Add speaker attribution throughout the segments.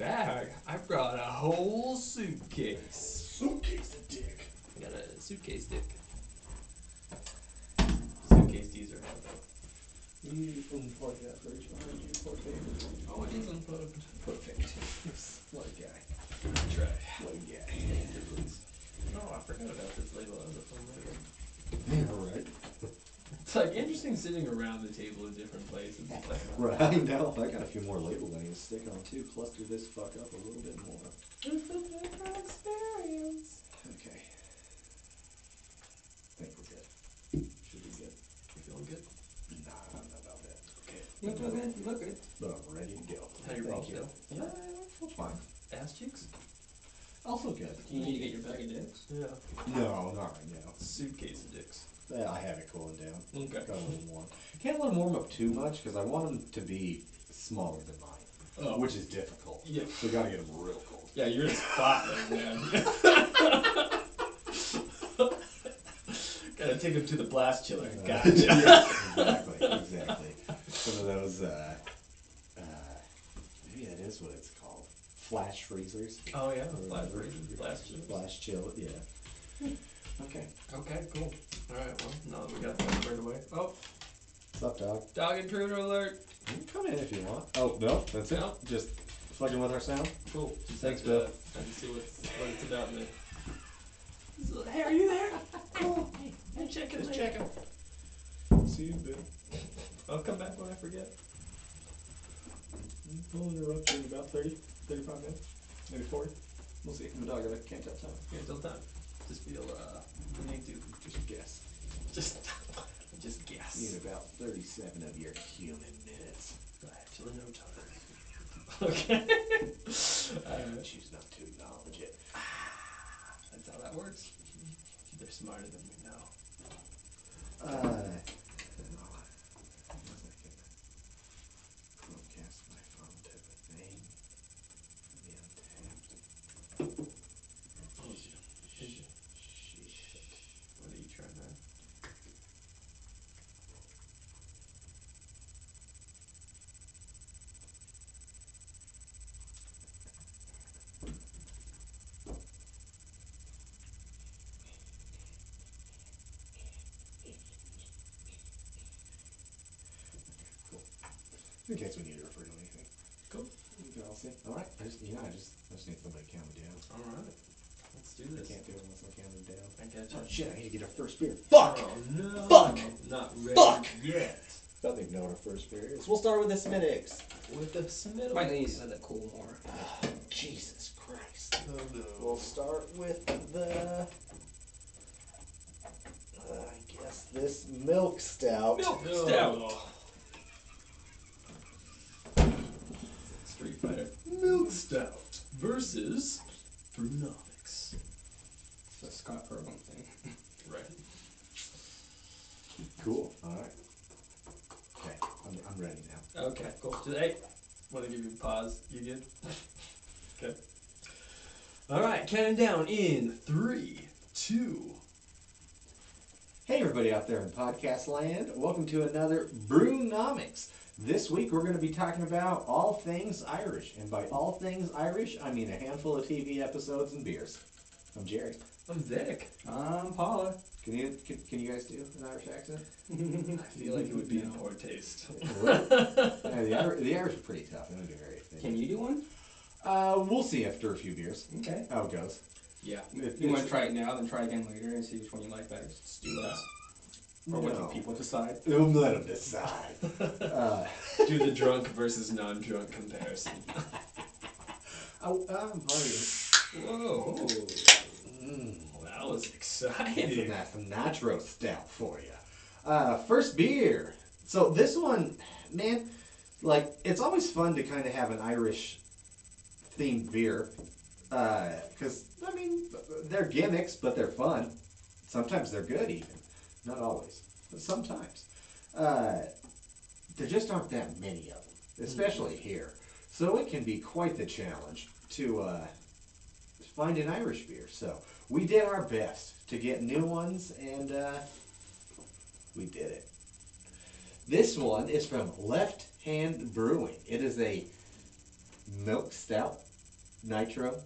Speaker 1: bag. I brought a whole suitcase.
Speaker 2: Suitcase the dick.
Speaker 1: I got a suitcase dick. Suitcase D's are hard though.
Speaker 2: You need to unplug that fridge behind you, poor thing.
Speaker 1: Oh, it is unplugged.
Speaker 2: Perfect. What a guy.
Speaker 1: That's right.
Speaker 2: What a guy.
Speaker 1: Oh, I forgot about this label. That was a fun label.
Speaker 2: Yeah, right.
Speaker 1: It's like interesting sitting around the table in different places. It's like,
Speaker 2: Right, I know. I got a few more labels I need to stick on too. Cluster this fuck up a little bit more.
Speaker 1: It's a different experience.
Speaker 2: Okay. I think we're good. Should be good.
Speaker 1: You feeling good?
Speaker 2: Nah, I don't know about that.
Speaker 1: Okay.
Speaker 3: You look good. You look good.
Speaker 2: But I'm ready to go.
Speaker 1: How your balls feel?
Speaker 2: Yeah, that's fine.
Speaker 1: Ass cheeks?
Speaker 2: Also good.
Speaker 3: Do you need to get your bag of dicks?
Speaker 1: Yeah.
Speaker 2: No, not right now.
Speaker 1: Suitcase of dicks.
Speaker 2: Yeah, I have it cooling down.
Speaker 1: Okay.
Speaker 2: Got a little warm. Can't let them warm up too much because I want them to be smaller than mine,
Speaker 1: Oh.
Speaker 2: which is difficult.
Speaker 1: Yeah.
Speaker 2: So you gotta get them real cold.
Speaker 1: Yeah, you're in a spotlight, man. Gotta take him to the blast chiller. Gotcha.
Speaker 2: Yeah, exactly. Some of those, maybe that is what it's called. Flash freezers.
Speaker 1: Oh yeah,
Speaker 2: Or
Speaker 1: flash
Speaker 2: whatever.
Speaker 1: freezer, flash chiller.
Speaker 2: Flash chill, yeah. Okay.
Speaker 1: Okay, cool. Alright, well, now that we got that squared away. Oh,
Speaker 2: What's up, dog?
Speaker 1: dog intruder alert.
Speaker 2: You can come in if you want. Oh, no, that's it?
Speaker 1: No.
Speaker 2: Just fucking with our sound?
Speaker 1: Cool. Just
Speaker 2: Thanks,
Speaker 1: had
Speaker 2: Bill.
Speaker 1: Had to see what it's about me. Hey, are you there? Cool. Hey, checking.
Speaker 2: Just
Speaker 1: later.
Speaker 2: checking. See you, Bill.
Speaker 1: I'll come back when I forget.
Speaker 2: We'll interrupt you in about 30, 35 minutes. Maybe 40. We'll see. I'm a dog, I can't tell time.
Speaker 1: Here until time. Just feel the need to.
Speaker 2: Just guess.
Speaker 1: Just guess.
Speaker 2: Need about 37 of your human minutes.
Speaker 1: Actually, no time. Okay.
Speaker 2: Choose not to acknowledge it.
Speaker 1: That's how that works. They're smarter than we know.
Speaker 2: Chromecast my phone type of thing. Maybe untapped.
Speaker 1: Is you?
Speaker 2: Shit.
Speaker 1: What are you trying to?
Speaker 2: Cool. In case we need to refer to anything.
Speaker 1: Cool.
Speaker 2: You can all see. Alright, I just need somebody to count me down.
Speaker 1: Alright. Let's do
Speaker 2: I
Speaker 1: this.
Speaker 2: can't do it unless I'm counted down.
Speaker 1: I got
Speaker 2: Oh
Speaker 1: you.
Speaker 2: shit, I need to get our first beer. Fuck!
Speaker 1: Oh, no.
Speaker 2: Fuck!
Speaker 1: Not ready
Speaker 2: Fuck!
Speaker 1: yet.
Speaker 2: I don't even know what our first beer is. We'll start with the Smittix.
Speaker 1: With the submittal.
Speaker 3: Might need to let that cool more.
Speaker 2: Jesus Christ.
Speaker 1: Oh, no.
Speaker 2: We'll start with the, I guess this milk stout.
Speaker 1: Milk
Speaker 2: Oh.
Speaker 1: stout. Street Fighter. Milk stout versus Brunomics.
Speaker 3: It's a Scott Pilgrim thing.
Speaker 1: Right.
Speaker 2: Cool. All right. Okay, I'm ready now.
Speaker 1: Okay, cool. Hey, want to give you a pause? You good? Okay. All right, counting down in 3, 2.
Speaker 2: Hey, everybody out there in podcast land. Welcome to another Brewnomics. This week we're going to be talking about all things Irish. And by all things Irish, I mean a handful of TV episodes and beers. I'm Jerry.
Speaker 1: I'm Vic.
Speaker 3: I'm Paula.
Speaker 2: Can you guys do an Irish accent?
Speaker 1: I feel like it would be in poor taste.
Speaker 2: Yeah, the Irish are pretty tough. They don't do very good.
Speaker 3: Can you do one?
Speaker 2: We'll see after a few beers
Speaker 3: Okay.
Speaker 2: how it goes.
Speaker 1: Yeah.
Speaker 3: You want to try it now, then try again later, and see which one you like better. Just do that. Or what do people decide?
Speaker 2: We'll let them decide.
Speaker 1: Do the drunk versus non-drunk comparison.
Speaker 2: I'm hungry.
Speaker 1: Whoa.
Speaker 2: Mm.
Speaker 1: That was
Speaker 2: Some
Speaker 1: exciting.
Speaker 2: nitro stout for you. First beer. So this one, man, like it's always fun to kind of have an Irish themed beer, because I mean they're gimmicks, but they're fun. Sometimes they're good, even not always, but sometimes. There just aren't that many of them, especially here. So it can be quite the challenge to find an Irish beer. So we did our best to get new ones, and we did it. This one is from Left Hand Brewing. It is a milk stout Nitro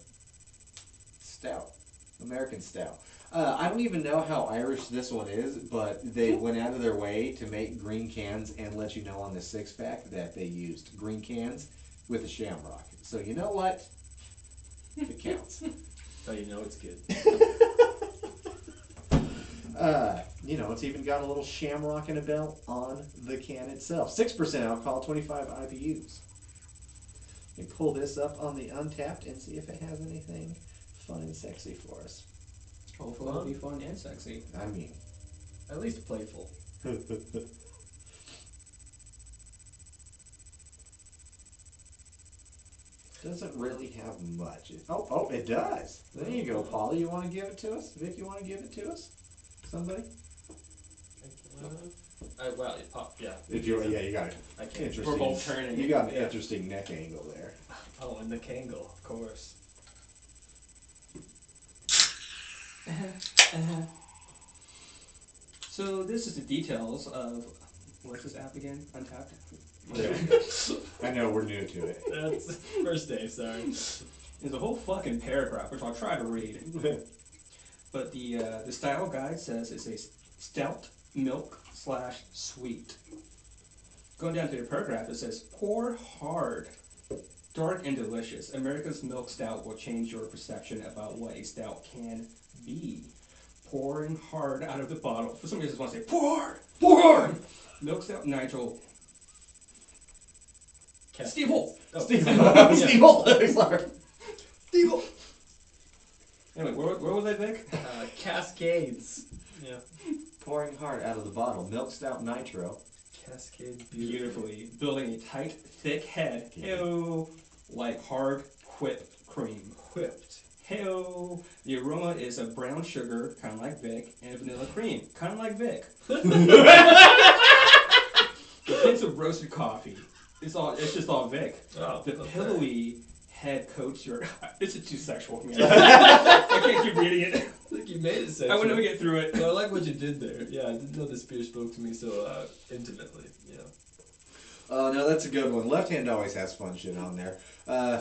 Speaker 2: Stout. American Stout. I don't even know how Irish this one is, but they went out of their way to make green cans and let you know on the 6-pack that they used green cans with a shamrock. So you know what? It counts.
Speaker 1: Oh, you know it's good.
Speaker 2: It's even got a little shamrock and a bell on the can itself. 6% alcohol, 25 IBUs. We pull this up on the Untapped and see if it has anything fun and sexy for us.
Speaker 3: Hopefully it'll be fun and sexy.
Speaker 2: I mean,
Speaker 1: At least playful.
Speaker 2: doesn't really have much. It does. There you go, Polly. You want to give it to us? Vic, you want to give it to us? Somebody?
Speaker 1: Well, yeah.
Speaker 2: If you got it.
Speaker 1: I can't.
Speaker 2: Interesting.
Speaker 3: We're both turning.
Speaker 2: You got an interesting neck angle there.
Speaker 1: Oh, and the Kangle, of course.
Speaker 3: So this is the details of what's this app again? Untapped.
Speaker 2: I know we're new to it.
Speaker 1: That's first day. Sorry.
Speaker 3: There's a whole fucking paragraph which I'll try to read. But the style guide says it's a stout milk / sweet. Going down to the paragraph, it says pour hard, dark and delicious. America's milk stout will change your perception about what a stout can be. Pouring hard out of the bottle. For some reason, I want to say pour hard, pour hard. Milk stout nitro. Steve Holt.
Speaker 1: Oh.
Speaker 2: Steve
Speaker 1: Yeah.
Speaker 2: Holt. Sorry.
Speaker 3: Steve Holt. Anyway, where was I, Vic?
Speaker 1: Cascades. Yeah.
Speaker 2: Pouring hard out of the bottle. Milk Stout Nitro.
Speaker 1: Cascade
Speaker 3: Beautifully. Building a tight, thick head.
Speaker 2: Yeah.
Speaker 3: Ew. Like hard whipped cream.
Speaker 1: Whipped.
Speaker 3: Ew. The aroma is a brown sugar, kind of like Vic, and vanilla cream, kind of like Vic. The hints of roasted coffee. It's just all Vic.
Speaker 1: Oh,
Speaker 3: The
Speaker 1: okay.
Speaker 3: pillowy head coats your. This is too sexual for me. I can't keep reading it.
Speaker 1: I think you made it sexual.
Speaker 3: I would never get through it.
Speaker 1: Well, I like what you did there. Yeah, I didn't know this beer spoke to me so intimately. Yeah.
Speaker 2: Oh, no, that's a good one. Left Hand always has fun shit on there.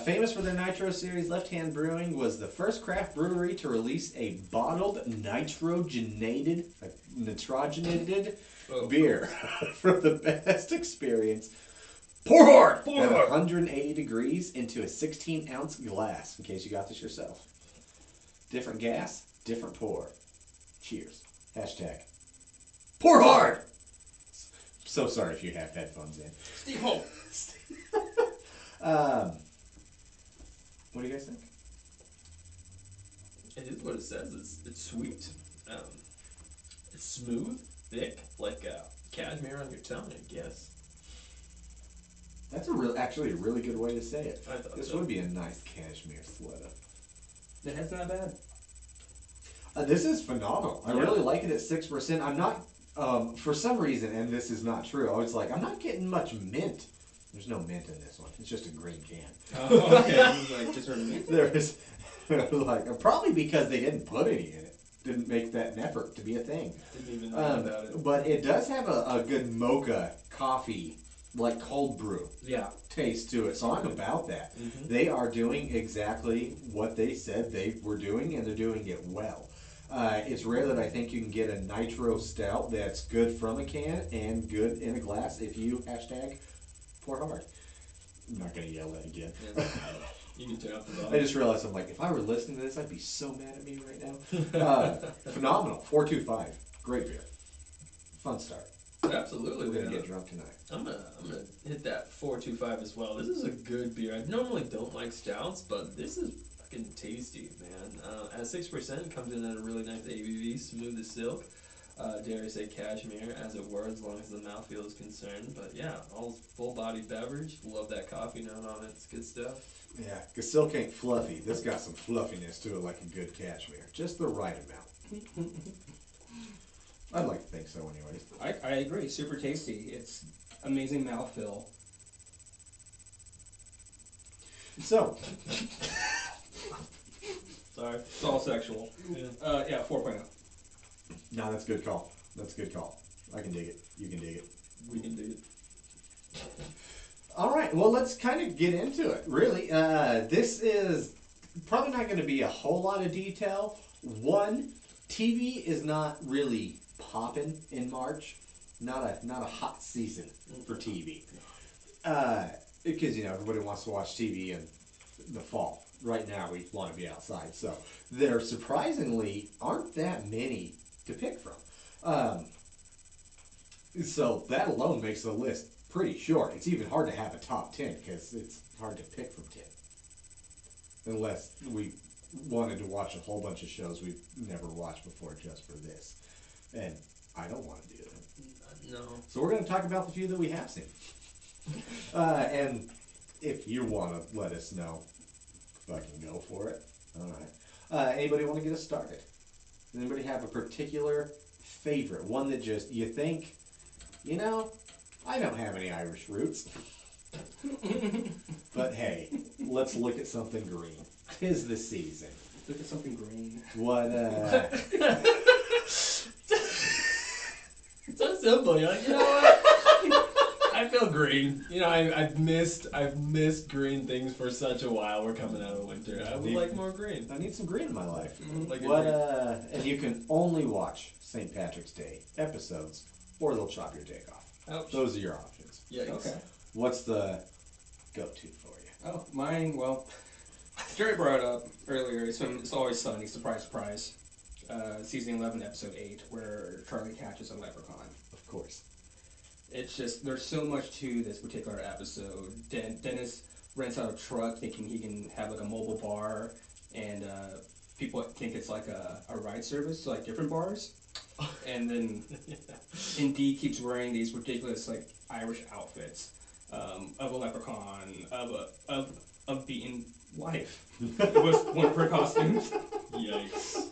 Speaker 2: Famous for their Nitro series, Left Hand Brewing was the first craft brewery to release a bottled nitrogenated beer for the best experience. Pour hard at 180 degrees into a 16-ounce glass, in case you got this yourself. Different gas, different pour. Cheers. Hashtag. Pour hard! So sorry if you have headphones in.
Speaker 3: Steve Holt.
Speaker 2: What do you guys think?
Speaker 1: It is what it says. It's sweet. It's smooth, thick, like cashmere on your tongue, I guess.
Speaker 2: That's actually a really good way to say it.
Speaker 1: I thought
Speaker 2: This
Speaker 1: so.
Speaker 2: would be a nice cashmere sweater.
Speaker 3: The head's not bad.
Speaker 2: This is phenomenal. I
Speaker 1: Yeah.
Speaker 2: really like it at 6%. I'm not, for some reason, and this is not true, I was like, I'm not getting much mint. There's no mint in this one. It's just a green can.
Speaker 3: Oh, okay. I was like, just me.
Speaker 2: There is, like, probably because they didn't put any in it. Didn't make that an effort to be a thing.
Speaker 1: Didn't even know about it.
Speaker 2: But it does have a good mocha coffee, like cold brew
Speaker 1: Yeah.
Speaker 2: taste to it. So I'm about that.
Speaker 1: Mm-hmm.
Speaker 2: They are doing exactly what they said they were doing, and they're doing it well. It's rare that I think you can get a nitro stout that's good from a can and good in a glass if you hashtag pour hard. I'm not going to yell that again.
Speaker 1: Yeah. You can turn off the
Speaker 2: I
Speaker 1: volume.
Speaker 2: just realized, I'm like, if I were listening to this, I'd be so mad at me right now. Phenomenal. 425. Great beer. Fun start.
Speaker 1: Absolutely.
Speaker 2: We're going to
Speaker 1: Yeah.
Speaker 2: get drunk tonight.
Speaker 1: I'm gonna hit that 425 as well. This is a good beer. I normally don't like stouts, but this is fucking tasty, man. At 6%, comes in at a really nice ABV, smooth as silk. Dare I say cashmere, as it were, as long as the mouthfeel is concerned. But yeah, all full-bodied beverage. Love that coffee note on it. It's good stuff.
Speaker 2: Yeah, because silk ain't fluffy. This got some fluffiness to it like a good cashmere. Just the right amount. I'd like to think so anyways.
Speaker 3: I agree. Super tasty. It's amazing mouthfeel.
Speaker 2: So,
Speaker 1: Sorry.
Speaker 3: It's all sexual.
Speaker 1: Yeah.
Speaker 3: Yeah, 4.0.
Speaker 2: no, that's a good call. That's a good call. I can dig it. You can dig it.
Speaker 1: We can do it.
Speaker 2: All right, well, let's kind of get into it, really. This is probably not going to be a whole lot of detail. One, TV is not really popping in March. Not a hot season for TV. Because everybody wants to watch TV in the fall. Right now we want to be outside, so there surprisingly aren't that many to pick from. So that alone makes the list pretty short. It's even hard to have a top 10 because it's hard to pick from 10. Unless we wanted to watch a whole bunch of shows we've never watched before just for this. And I don't want to do that.
Speaker 1: No.
Speaker 2: So we're going to talk about the few that we have seen. And if you want to let us know, fucking go for it. Alright. Anybody want to get us started? Does anybody have a particular favorite? One that just, you think, I don't have any Irish roots. But hey, let's look at something green. 'Tis the season.
Speaker 3: Look at something green.
Speaker 2: What,
Speaker 1: It's so simple. You're like, you know what? I feel green. I've missed green things for such a while. We're coming out of winter. I would like more green.
Speaker 2: I need some green in my life.
Speaker 1: Like
Speaker 2: What, and you can only watch St. Patrick's Day episodes, or they'll chop your dick off.
Speaker 1: Ouch.
Speaker 2: Those are your options.
Speaker 1: Yikes.
Speaker 3: Okay.
Speaker 2: What's the go-to for you?
Speaker 3: Oh, mine, well, Jerry brought it up earlier. It's Always Sunny, surprise, surprise. Season 11, episode 8, where Charlie catches a leprechaun.
Speaker 2: Of course.
Speaker 3: It's just, there's so much to this particular episode. Dennis rents out a truck thinking he can have like a mobile bar, and people think it's like a ride service, like different bars. And then Indy keeps wearing these ridiculous like Irish outfits of a leprechaun, of a beaten wife with one of her costumes.
Speaker 1: Yikes.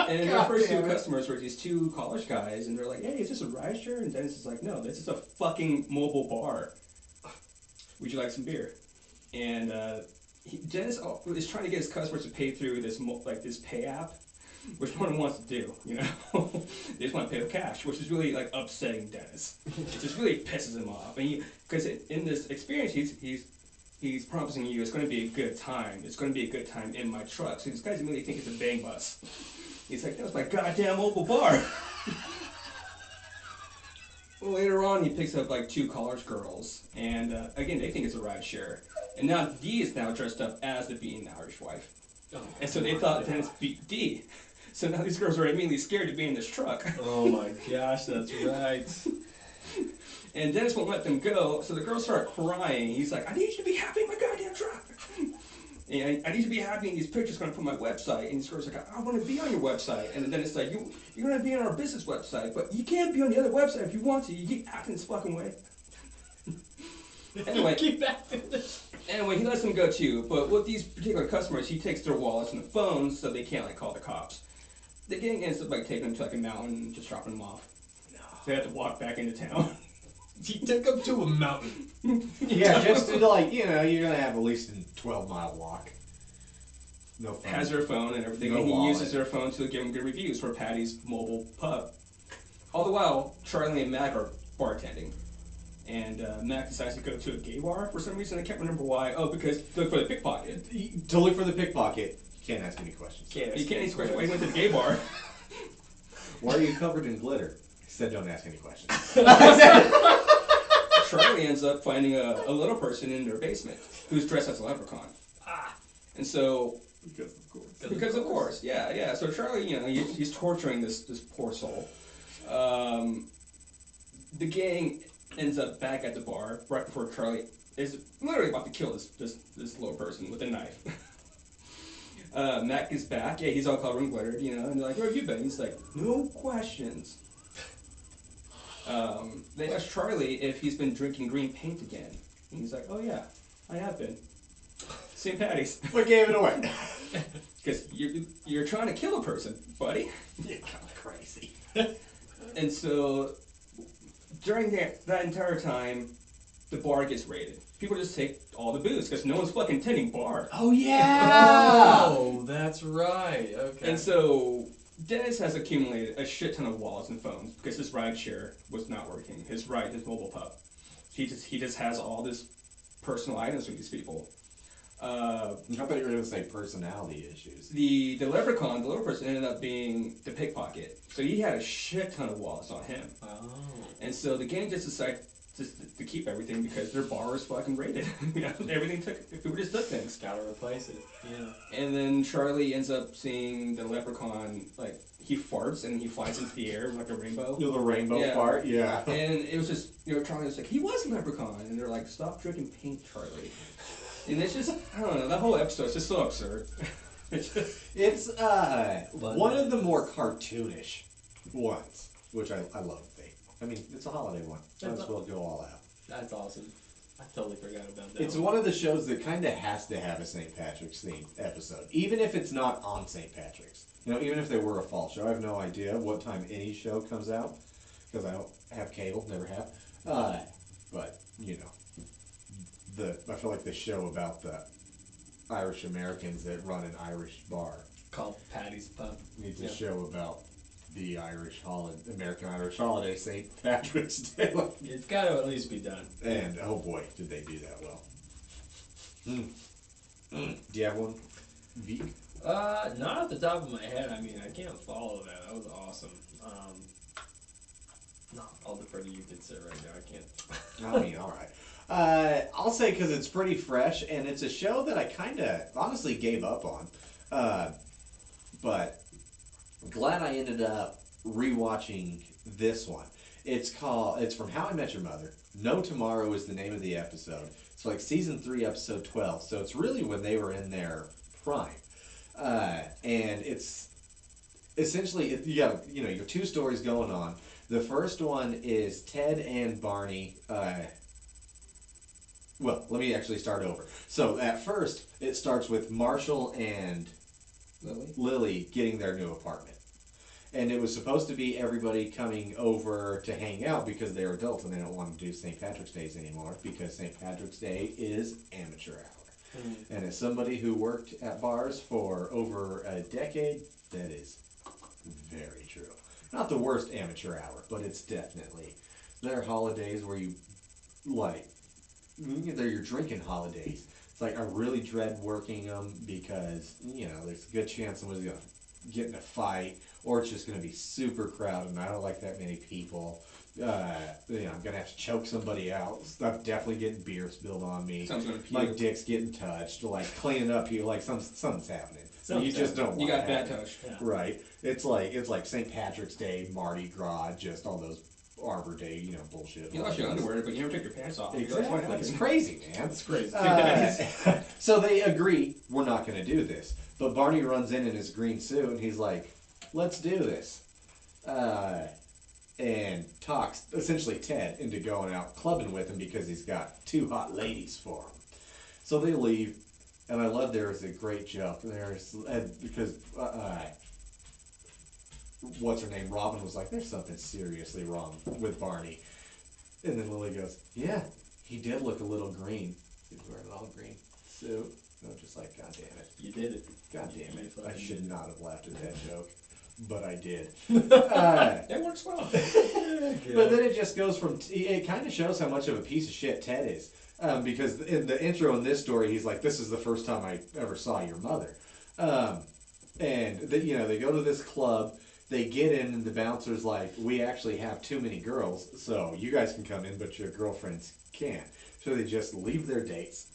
Speaker 3: And their first two customers were these two college guys, and they're like, "Hey, is this a ride share?" And Dennis is like, "No, this is a fucking mobile bar. Would you like some beer?" And Dennis is trying to get his customers to pay through this this pay app, which no one wants to do. They just want to pay with cash, which is really like upsetting Dennis. It just really pisses him off, and because in this experience, he's promising you it's going to be a good time. It's going to be a good time in my truck. So these guys immediately think it's a bang bus. He's like, "That was my goddamn mobile bar." Well, later on, he picks up like two college girls, and again, they think it's a ride share. And now Dee is now dressed up as the beaten Irish wife.
Speaker 1: Oh,
Speaker 3: And so they thought Dennis beat Dee. So now these girls are immediately scared to be in this truck.
Speaker 1: Oh my gosh, that's right.
Speaker 3: And Dennis won't let them go, so the girls start crying. He's like, "I need you to be happy in my goddamn truck. And I need you to be happy in these pictures going to put on my website." And these girls are like, "I want to be on your website." And then it's like, you're going to be on our business website, but you can't be on the other website if you want to. You keep acting this fucking way. Anyway.
Speaker 1: Keep acting this.
Speaker 3: Anyway, he lets them go too, but with these particular customers, he takes their wallets and the phones so they can't call the cops. The gang ends up taking them to a mountain and just dropping them off.
Speaker 1: No.
Speaker 3: They have to walk back into town.
Speaker 1: He took them to a mountain.
Speaker 2: Yeah, just to you're gonna have at least a 12-mile walk. No phone.
Speaker 3: Has their phone and everything,
Speaker 2: No
Speaker 3: and he
Speaker 2: wallet.
Speaker 3: uses their phone to give them good reviews for Patty's mobile pub. All the while, Charlie and Mac are bartending. And Mac decides to go to a gay bar for some reason. I can't remember why. Oh, because to look for the pickpocket.
Speaker 2: To look for the pickpocket, you can't ask any questions.
Speaker 3: You can't ask questions. Why he went to the gay bar?
Speaker 2: Why are you covered in glitter? He said, "Don't ask any questions."
Speaker 3: Charlie ends up finding a little person in their basement who's dressed as a leprechaun. And so, because of course, yeah. So Charlie, he's torturing this poor soul. The gang ends up back at the bar right before Charlie is literally about to kill this little person with a knife. Mac is back. Yeah, he's all covered in glitter, and they're like, "Where have you been?" He's like, "No questions." They asked Charlie if he's been drinking green paint again. And he's like, "Oh yeah, I have been. St. Patty's."
Speaker 2: What gave it away?
Speaker 3: Because you're trying to kill a person, buddy.
Speaker 2: You're kind of crazy.
Speaker 3: And so, during that entire time, the bar gets raided. People just take all the booze because no one's fucking tending bar.
Speaker 2: Oh yeah!
Speaker 1: Oh, that's right. Okay.
Speaker 3: And so Dennis has accumulated a shit ton of wallets and phones because his ride share was not working. His mobile pub. He just has all this personal items from these people.
Speaker 2: I thought you were going to say personality issues.
Speaker 3: The leprechaun, the little person, ended up being the pickpocket. So he had a shit ton of wallets on him.
Speaker 1: Oh.
Speaker 3: And so the gang just decided to keep everything because their bar was fucking raided. You know, everything people just took things.
Speaker 1: Gotta replace it. Yeah.
Speaker 3: And then Charlie ends up seeing the leprechaun, like, he farts and he flies into the air like a rainbow.
Speaker 2: You know, the rainbow
Speaker 3: Yeah.
Speaker 2: part? Yeah.
Speaker 3: And it was just, you know, Charlie was like, he was a leprechaun. And they're like, stop drinking paint, Charlie. And it's just, I don't know, that whole episode is just so absurd.
Speaker 2: It's one of the more cartoonish ones, which I love. I mean, it's a holiday one. Might as well go all out.
Speaker 1: That's awesome. I totally forgot about that.
Speaker 2: It's one of the shows that kind of has to have a St. Patrick's themed episode, even if it's not on St. Patrick's. You know, even if they were a fall show, I have no idea what time any show comes out because I don't have cable, never have. But you know, I feel like the show about the Irish Americans that run an Irish bar
Speaker 1: called Patty's Pub.
Speaker 2: needs a show about the American Irish holiday, St. Patrick's Day.
Speaker 1: It's got to at least be done.
Speaker 2: And oh boy, did they do that well. Do you have one, Veek?
Speaker 1: Not off the top of my head. I mean, I can't follow that. That was awesome. No, I'll defer to you, good sir, right now. I can't.
Speaker 2: I mean, all right. I'll say because it's pretty fresh, and it's a show that I kind of honestly gave up on. But glad I ended up rewatching this one. It's from How I Met Your Mother. No Tomorrow is the name of the episode. It's like season 3, episode 12. So it's really when they were in their prime. And it's essentially, you got, you know, your two stories going on. The first one is Ted and Barney. Well, let me actually start over. So at first, it starts with Marshall and Lily getting their new apartment. And it was supposed to be everybody coming over to hang out because they're adults and they don't want to do St. Patrick's Days anymore because St. Patrick's Day is amateur hour. And as somebody who worked at bars for over a decade, that is very true. Not the worst amateur hour, but it's definitely. There are holidays where you, like, they're your drinking holidays. It's like I really dread working them because, you know, there's a good chance someone's going to get in a fight or it's just going to be super crowded and I don't like that many people. You know, I'm going to have to choke somebody out. I'm definitely getting beer spilled on me. My dick's getting touched. Like, cleaning up here, like something's happening. So you just don't want
Speaker 3: You got
Speaker 2: that
Speaker 3: bad touch.
Speaker 2: Yeah. Right. It's like St. Patrick's Day, Mardi Gras, just all those Arbor Day, you know, bullshit.
Speaker 3: You lost your underwear, but you never took your pants off.
Speaker 2: Exactly. It's crazy, man.
Speaker 1: It's crazy.
Speaker 2: So they agree, we're not going to do this. But Barney runs in his green suit, and he's like, let's do this. And talks, essentially Ted, into going out clubbing with him because he's got 2 hot ladies for him. So they leave, and I love there is a great joke. Because what's her name? Robin was like, there's something seriously wrong with Barney. And then Lily goes, yeah, he did look a little green. He's wearing an all green suit. And I'm just like, God damn it.
Speaker 1: You did it.
Speaker 2: God damn it. I should not have laughed at that joke. But I did.
Speaker 3: That works well.
Speaker 2: But then it just goes from, it kind of shows how much of a piece of shit Ted is. Because in the intro in this story, he's like, this is the first time I ever saw your mother. And, you know, they go to this club. They get in, and the bouncer's like, we actually have too many girls, so you guys can come in, but your girlfriends can't. So they just leave their dates.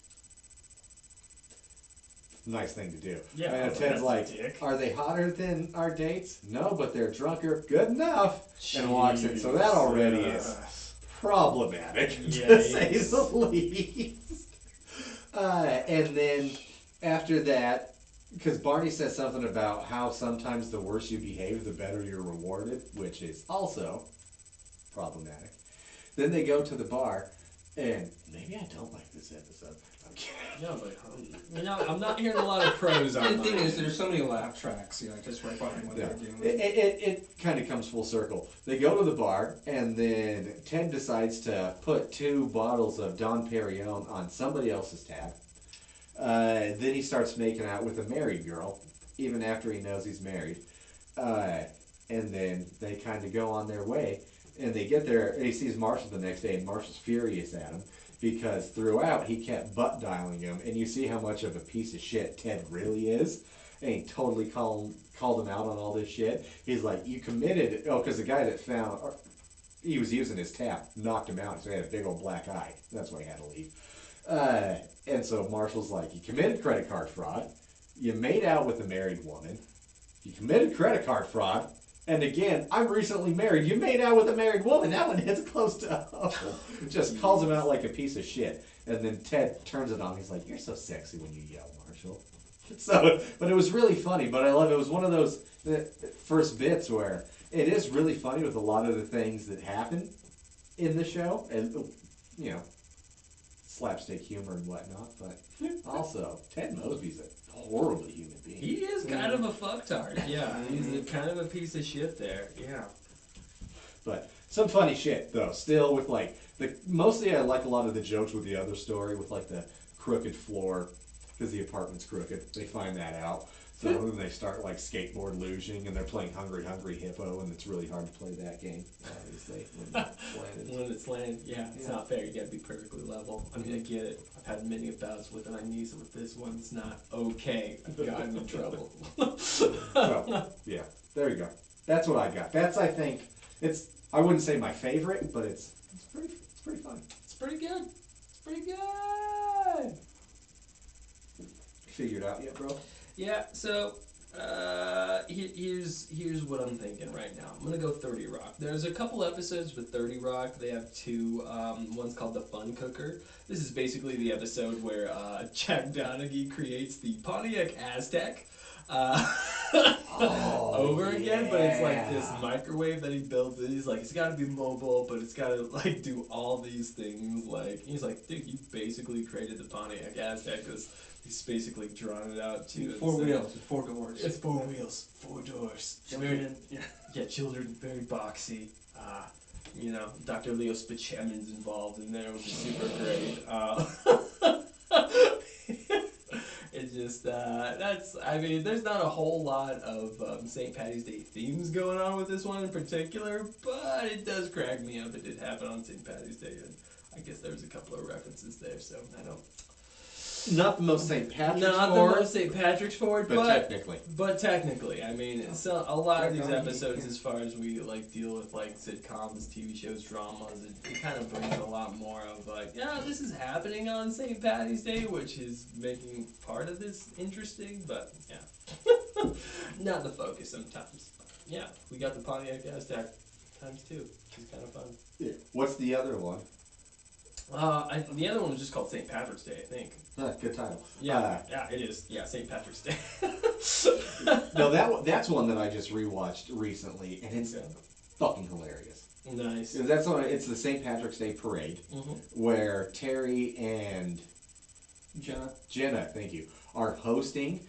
Speaker 2: Nice thing to do.
Speaker 1: Yeah,
Speaker 2: and Ted's like, are they hotter than our dates? No, but they're drunker. Good enough. And walks in. So that already is problematic, to say the least. And then after that, because Barney says something about how sometimes the worse you behave, the better you're rewarded, which is also problematic. Then they go to the bar, and maybe I don't like this episode. I'm kidding.
Speaker 1: No, but you know, I'm not hearing a lot of pros on
Speaker 3: The thing
Speaker 1: mine.
Speaker 3: is, there's so many laugh tracks, you know, just right behind what they're doing.
Speaker 2: It kind of comes full circle. They go to the bar, and then Ted decides to put 2 bottles of Dom Perignon on somebody else's tab. Then he starts making out with a married girl, even after he knows he's married. And then they kind of go on their way, and they get there, and he sees Marshall the next day, and Marshall's furious at him. because throughout he kept butt dialing him, and you see how much of a piece of shit Ted really is, and he totally called him out on all this shit. He's like, you committed, because the guy that found, he was using his tap, knocked him out, so he had a big old black eye. That's why he had to leave. And so Marshall's like, you committed credit card fraud, you made out with a married woman, you committed credit card fraud, and again, I'm recently married. You made out with a married woman. That one hits close to home. Just calls him out like a piece of shit. And then Ted turns it on. He's like, you're so sexy when you yell, Marshall. So, but it was really funny. But I love it. It was one of those first bits where it is really funny with a lot of the things that happen in the show. And, you know, slapstick humor and whatnot. But also, Ted Mosby's a horribly human being.
Speaker 1: He is kind of a fucktard. Yeah, he's kind of a piece of shit there. Yeah.
Speaker 2: But some funny shit though. Still with like mostly I like a lot of the jokes with the other story with like the crooked floor because the apartment's crooked. They find that out. So then they start like skateboard losing and they're playing Hungry Hungry Hippo and it's really hard to play that game, obviously, when it's landed.
Speaker 1: When it's landed, yeah, it's not fair. You gotta be perfectly level. I mean, I get it. I've had many bouts with it. My knees with this one's not okay. I've gotten in trouble.
Speaker 2: So, yeah, there you go. That's what I got. That's, I think, I wouldn't say my favorite, but it's pretty fun.
Speaker 1: It's pretty good. It's pretty good.
Speaker 2: Figured out yet, bro?
Speaker 1: Yeah, so here's what I'm thinking right now. I'm gonna go 30 Rock. There's a couple episodes with 30 Rock. They have two. One's called The Fun Cooker. This is basically the episode where Jack Donaghy creates the Pontiac Aztec over again, but it's like this microwave that he builds. And he's like, it's got to be mobile, but it's got to like do all these things. Like he's like, dude, you basically created the Pontiac Aztec because he's basically drawn it out too.
Speaker 3: Four wheels, 4 doors.
Speaker 1: It's 4 wheels, 4 doors.
Speaker 3: Children,
Speaker 1: Yeah, children, very boxy. You know, Dr. Leo Spaceman's involved in there, which is super great. It's just, I mean, there's not a whole lot of St. Patty's Day themes going on with this one in particular, but it does crack me up. It did happen on St. Patty's Day, and I guess there was a couple of references there, so I don't...
Speaker 2: Not the most St. Patrick's
Speaker 1: Not
Speaker 2: forward.
Speaker 1: the most St. Patrick's forward,
Speaker 2: but
Speaker 1: technically, I mean, so a lot of these episodes, as far as we like deal with like sitcoms, TV shows, dramas, it kind of brings a lot more of like, yeah, this is happening on St. Patty's Day, which is making part of this interesting, but yeah, not the focus sometimes. Yeah, we got the Pontiac Aztec times 2, which is kind of fun.
Speaker 2: Yeah. What's the other one?
Speaker 1: The other one was just called St. Patrick's Day, I think.
Speaker 2: Good title.
Speaker 1: Yeah, it is. Yeah, St. Patrick's Day.
Speaker 2: No, that's one that I just rewatched recently, and it's fucking hilarious.
Speaker 1: Nice.
Speaker 2: That's one. It's the St. Patrick's Day parade, where Terry and Jenna, thank you, are hosting,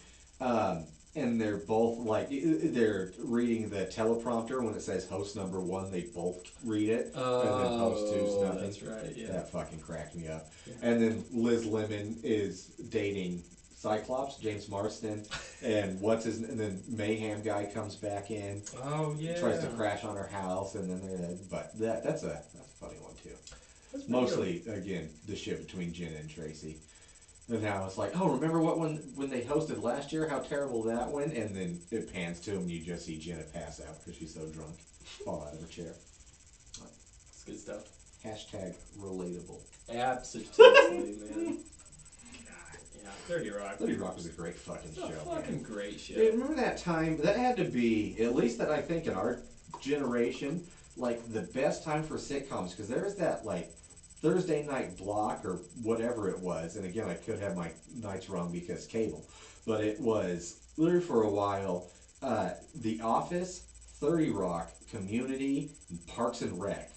Speaker 2: and they're both like they're reading the teleprompter when it says host number 1. They both read it, and then host 2's nothing.
Speaker 1: That's right. Yeah.
Speaker 2: That fucking cracked me up.
Speaker 1: Yeah.
Speaker 2: And then Liz Lemon is dating Cyclops, James Marsden, and and then Mayhem guy comes back in.
Speaker 1: Oh yeah.
Speaker 2: Tries to crash on her house, and then but that's a funny one too.
Speaker 1: That's
Speaker 2: Mostly again the shit between Jenna and Tracy. And now it's like, oh, remember when they hosted last year? How terrible that went! And then it pans to him, and you just see Jenna pass out because she's so drunk, fall out of her chair.
Speaker 1: It's good stuff.
Speaker 2: Hashtag relatable.
Speaker 1: Absolutely, man. God, yeah, 30 Rock.
Speaker 2: 30 Rock was a great fucking show.
Speaker 1: Fucking great show.
Speaker 2: Dude, remember that time? That had to be, at least that I think in our generation, like the best time for sitcoms because there's that like Thursday night block or whatever it was, and again I could have my nights wrong because cable, but it was literally for a while The Office, 30 Rock, Community, and Parks and Rec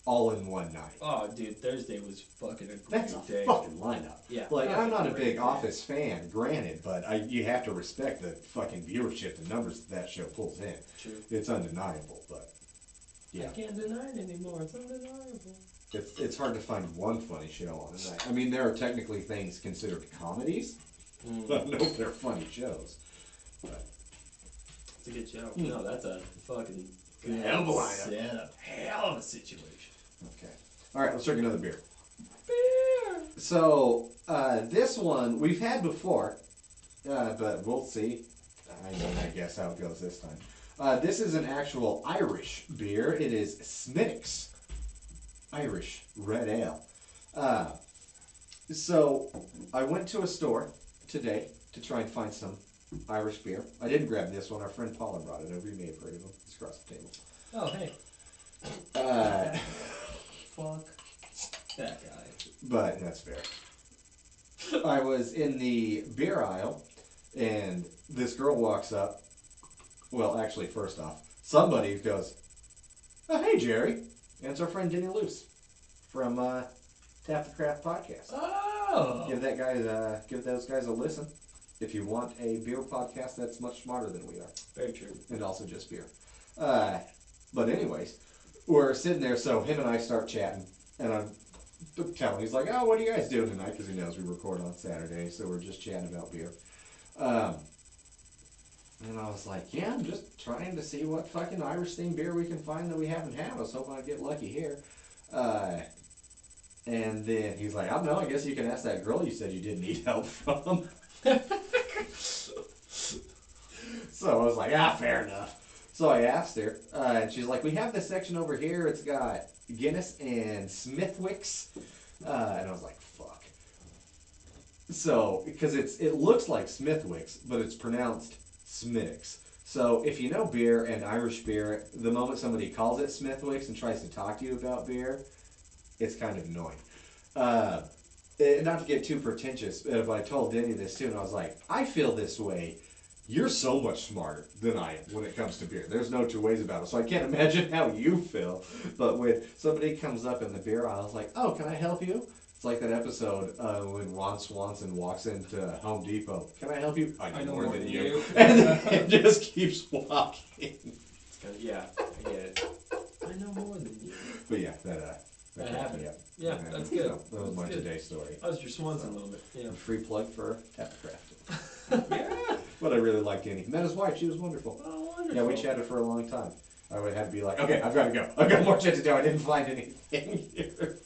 Speaker 2: all in one night.
Speaker 1: Oh dude, Thursday was fucking a great
Speaker 2: That's a
Speaker 1: day.
Speaker 2: fucking lineup.
Speaker 1: Yeah.
Speaker 2: Like I'm not a big Office fan, granted, but you have to respect the fucking viewership, the numbers that show pulls in.
Speaker 1: True.
Speaker 2: It's undeniable, but yeah.
Speaker 1: I can't deny it anymore. It's undeniable.
Speaker 2: It's hard to find one funny show on a night. I mean, there are technically things considered comedies, but no, they're funny shows. But
Speaker 1: it's a good show. No, that's a fucking good
Speaker 2: hell of a lineup.
Speaker 1: setup. Hell of a situation.
Speaker 2: Okay. All right, let's drink another beer.
Speaker 1: Beer.
Speaker 2: So this one we've had before, but we'll see. I guess how it goes this time. This is an actual Irish beer. It is Smithwick's Irish Red Ale. So I went to a store today to try and find some Irish beer. I didn't grab this one. Our friend Paula brought it over. You may have heard of him. He's across the table.
Speaker 1: Oh, hey.
Speaker 3: Fuck that guy.
Speaker 2: But that's fair. I was in the beer aisle, and this girl walks up. Well, actually, first off, somebody goes, "Oh, hey, Jerry." And it's our friend Denny Luce from Tap the Craft podcast.
Speaker 1: Oh.
Speaker 2: Give those guys a listen if you want a beer podcast that's much smarter than we are.
Speaker 1: Very true.
Speaker 2: And also just beer. But anyways, we're sitting there, so him and I start chatting, and I'm telling him, he's like, "Oh, what are you guys doing tonight?" Because he knows we record on Saturday, so we're just chatting about beer. And I was like, "Yeah, I'm just trying to see what fucking Irish themed beer we can find that we haven't had. I was hoping I'd get lucky here." And then he's like, "I don't know, I guess you can ask that girl you said you didn't need help from." So I was like, fair enough. So I asked her, and she's like, "We have this section over here. It's got Guinness and Smithwick's." And I was like, fuck. So, because it looks like Smithwick's, but it's pronounced Smithwick's. So if you know beer and Irish beer, the moment somebody calls it Smithwick's and tries to talk to you about beer, it's kind of annoying. Not to get too pretentious, but I told Denny this too, and I was like, I feel this way. You're so much smarter than I am when it comes to beer. There's no two ways about it. So I can't imagine how you feel. But when somebody comes up in the beer aisle, I was like, "Oh, can I help you?" It's like that episode when Ron Swanson walks into Home Depot. "Can I help you?" "I know more than you." And then it just keeps walking.
Speaker 1: It's kind of, yeah, I get it. I know more than you.
Speaker 2: But yeah, that
Speaker 1: happened.
Speaker 2: me up.
Speaker 1: Yeah, that's good.
Speaker 2: So, that was my today story.
Speaker 1: That was your Swanson moment. Yeah.
Speaker 2: A free plug for Tap the Craft. Yeah. But I really liked Annie. Met his wife. She was wonderful.
Speaker 1: Oh, wonderful.
Speaker 2: Yeah, we chatted for a long time. I would have to be like, "Okay, I've got to go. I've got more shit to do. I didn't find anything here."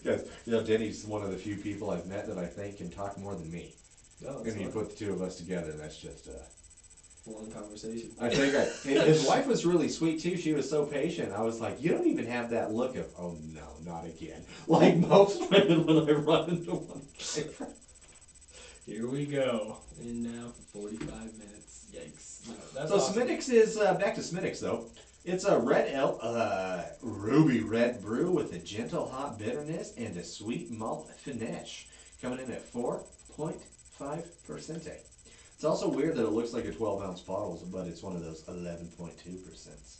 Speaker 2: Because, Denny's one of the few people I've met that I think can talk more than me.
Speaker 1: Oh,
Speaker 2: And you put the two of us together, that's just
Speaker 1: long conversation.
Speaker 2: I think his wife was really sweet too. She was so patient. I was like, "You don't even have that look of, oh no, not again." Like most women when I run into one.
Speaker 1: Here we go. And now for 45 minutes. Yikes. No, that's
Speaker 2: So
Speaker 1: awesome.
Speaker 2: Smithwick's is, back to Smithwick's though. It's a red ale, ruby red brew with a gentle hop bitterness and a sweet malt finish. Coming in at 4.5%. It's also weird that it looks like a 12-ounce bottle, but it's one of those 11.2%.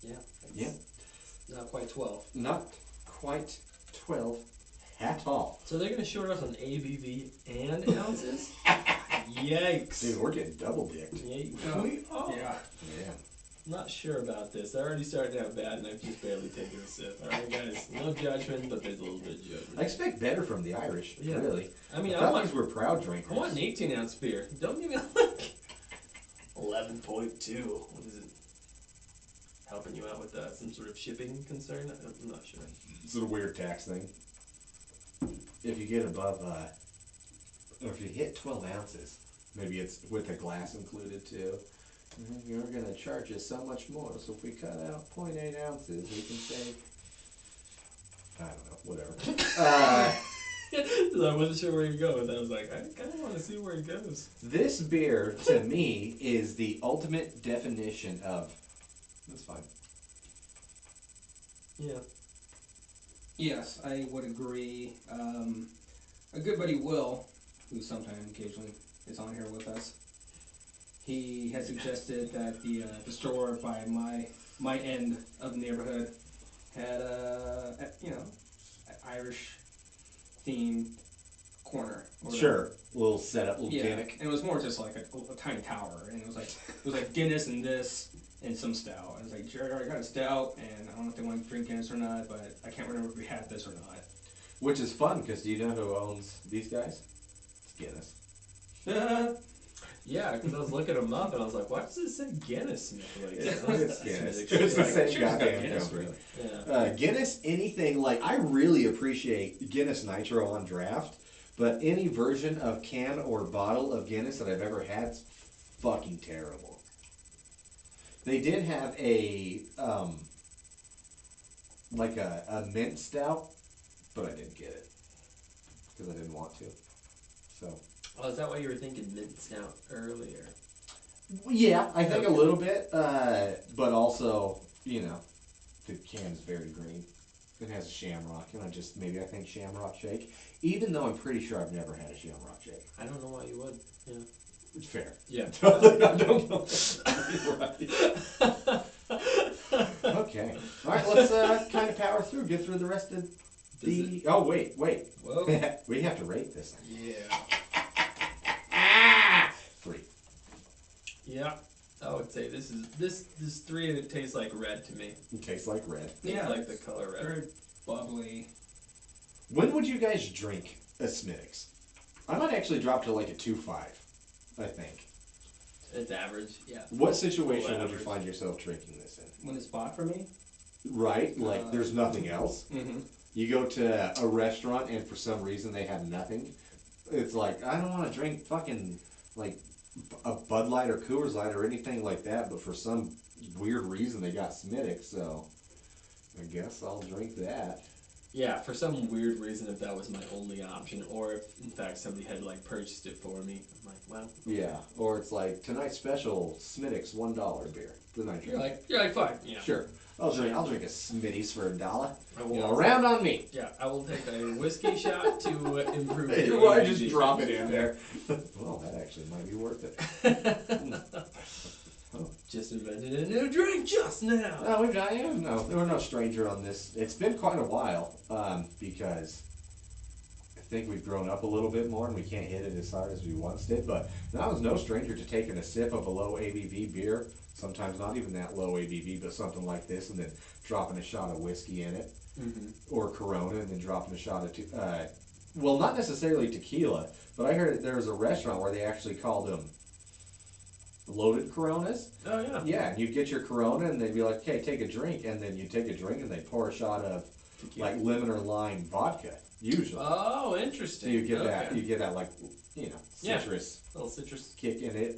Speaker 1: Yeah.
Speaker 2: Yeah.
Speaker 1: Not quite 12.
Speaker 2: Not quite 12 at all.
Speaker 1: So they're going to short us on ABV and ounces? Yikes.
Speaker 2: Dude, we're getting double dicked.
Speaker 1: Yeah, we are.
Speaker 3: Yeah.
Speaker 2: Yeah.
Speaker 1: I'm not sure about this. I already started out bad and I've just barely taken a sip. Alright guys, no judgment, but there's a little bit of judgment.
Speaker 2: I expect better from the Irish,
Speaker 1: Yeah.
Speaker 2: really.
Speaker 1: I mean,
Speaker 2: I
Speaker 1: I
Speaker 2: thought
Speaker 1: want,
Speaker 2: these were proud drinkers.
Speaker 1: I want an 18-ounce beer. Don't even like 11.2. What is it? Helping you out with some sort of shipping concern? I'm not sure.
Speaker 2: It's a weird tax thing. If you get above, or if you hit 12 ounces, maybe it's with a glass included too. You're going to charge us so much more. So if we cut out 0.8 ounces, we can save, I don't know, whatever.
Speaker 1: I wasn't sure where you'd go with that. I was like, I kind of want to see where it goes.
Speaker 2: This beer, to me, is the ultimate definition of, that's fine.
Speaker 1: Yeah.
Speaker 3: Yes, I would agree. A good buddy, Will, who occasionally is on here with us, he has suggested that the store by my end of the neighborhood had Irish themed corner. or
Speaker 2: Sure. Little setup, little
Speaker 3: Yeah,
Speaker 2: gimmick.
Speaker 3: and it was more just like a tiny tower, and it was like Guinness and this and some stout. I was like, Jared already got a stout, and I don't know if they want to drink Guinness or not, but I can't remember if we had this or not.
Speaker 2: Which is fun, because do you know who owns these guys? It's Guinness.
Speaker 1: Yeah, because I was looking them up and I was like, why does it say Guinness? Like,
Speaker 2: It's Guinness.
Speaker 1: Smithwick
Speaker 2: It's the
Speaker 1: shit.
Speaker 2: same
Speaker 3: Sure, it's got
Speaker 2: goddamn
Speaker 3: Guinness,
Speaker 2: company.
Speaker 3: really.
Speaker 1: Yeah.
Speaker 2: Guinness, anything, like, I really appreciate Guinness Nitro on draft, but any version of can or bottle of Guinness that I've ever had is fucking terrible. They did have like a mint stout, but I didn't get it because I didn't want to. So.
Speaker 1: Oh, is that why you were thinking mint stout earlier?
Speaker 2: Yeah, I think a
Speaker 1: Okay.
Speaker 2: little bit, but also, you know, the can's very green. It has a shamrock, and I think shamrock shake, even though I'm pretty sure I've never had a shamrock shake.
Speaker 1: I don't know why you would. Yeah.
Speaker 2: It's fair.
Speaker 1: Yeah.
Speaker 2: I don't know. Okay. All right, let's kind of power through, get through the rest of the. Oh, wait.
Speaker 1: Whoa.
Speaker 2: We have to rate this thing.
Speaker 1: Yeah.
Speaker 2: 3.
Speaker 1: Yeah. I would say this 3 and it tastes like red to me.
Speaker 2: It tastes like red.
Speaker 1: Tastes like the color red.
Speaker 3: Very bubbly.
Speaker 2: When would you guys drink a Smittix? I might actually drop to like a 2.5, I think.
Speaker 1: It's average, yeah.
Speaker 2: What situation
Speaker 1: Full
Speaker 2: would you
Speaker 1: average.
Speaker 2: find yourself drinking this in?
Speaker 3: When it's bought for me.
Speaker 2: Right? Like, there's nothing else.
Speaker 3: Mm-hmm.
Speaker 2: You go to a restaurant and for some reason they have nothing. It's like, I don't want to drink fucking, like, a Bud Light or Coors Light or anything like that, but for some weird reason they got Smittix, so I guess I'll drink that.
Speaker 1: Yeah, for some weird reason, if that was my only option, or if in fact somebody had like purchased it for me, I'm like, well,
Speaker 2: Yeah, or it's like, tonight's special, Smittix $1 beer. Then I drink.
Speaker 1: you're like fine, yeah.
Speaker 2: Sure. I'll drink a Smitty's for $1.
Speaker 1: I will,
Speaker 2: You know, round on me.
Speaker 1: yeah, I will take a whiskey shot to improve.
Speaker 2: Hey,
Speaker 1: the
Speaker 2: well, I
Speaker 1: ABV.
Speaker 2: just drop it in there. Well, that actually might be worth it.
Speaker 1: Just invented a new drink just now.
Speaker 2: No, we're no stranger on this. It's been quite a while, because I think we've grown up a little bit more and we can't hit it as hard as we once did. But I was no stranger to taking a sip of a low ABV beer, sometimes not even that low ABV, but something like this, and then dropping a shot of whiskey in it, or Corona, and then dropping a shot of, well, not necessarily tequila, but I heard there was a restaurant where they actually called them loaded Coronas.
Speaker 1: Oh yeah.
Speaker 2: Yeah, and you get your Corona, and they'd be like, "Okay, take a drink," and then you take a drink, and they pour a shot of
Speaker 1: Tequila.
Speaker 2: like lemon or lime vodka, usually.
Speaker 1: Oh,
Speaker 2: So
Speaker 1: interesting.
Speaker 2: you get
Speaker 1: Okay.
Speaker 2: you get that like, you know,
Speaker 1: Yeah.
Speaker 2: citrus
Speaker 1: Little citrus.
Speaker 2: kick in it.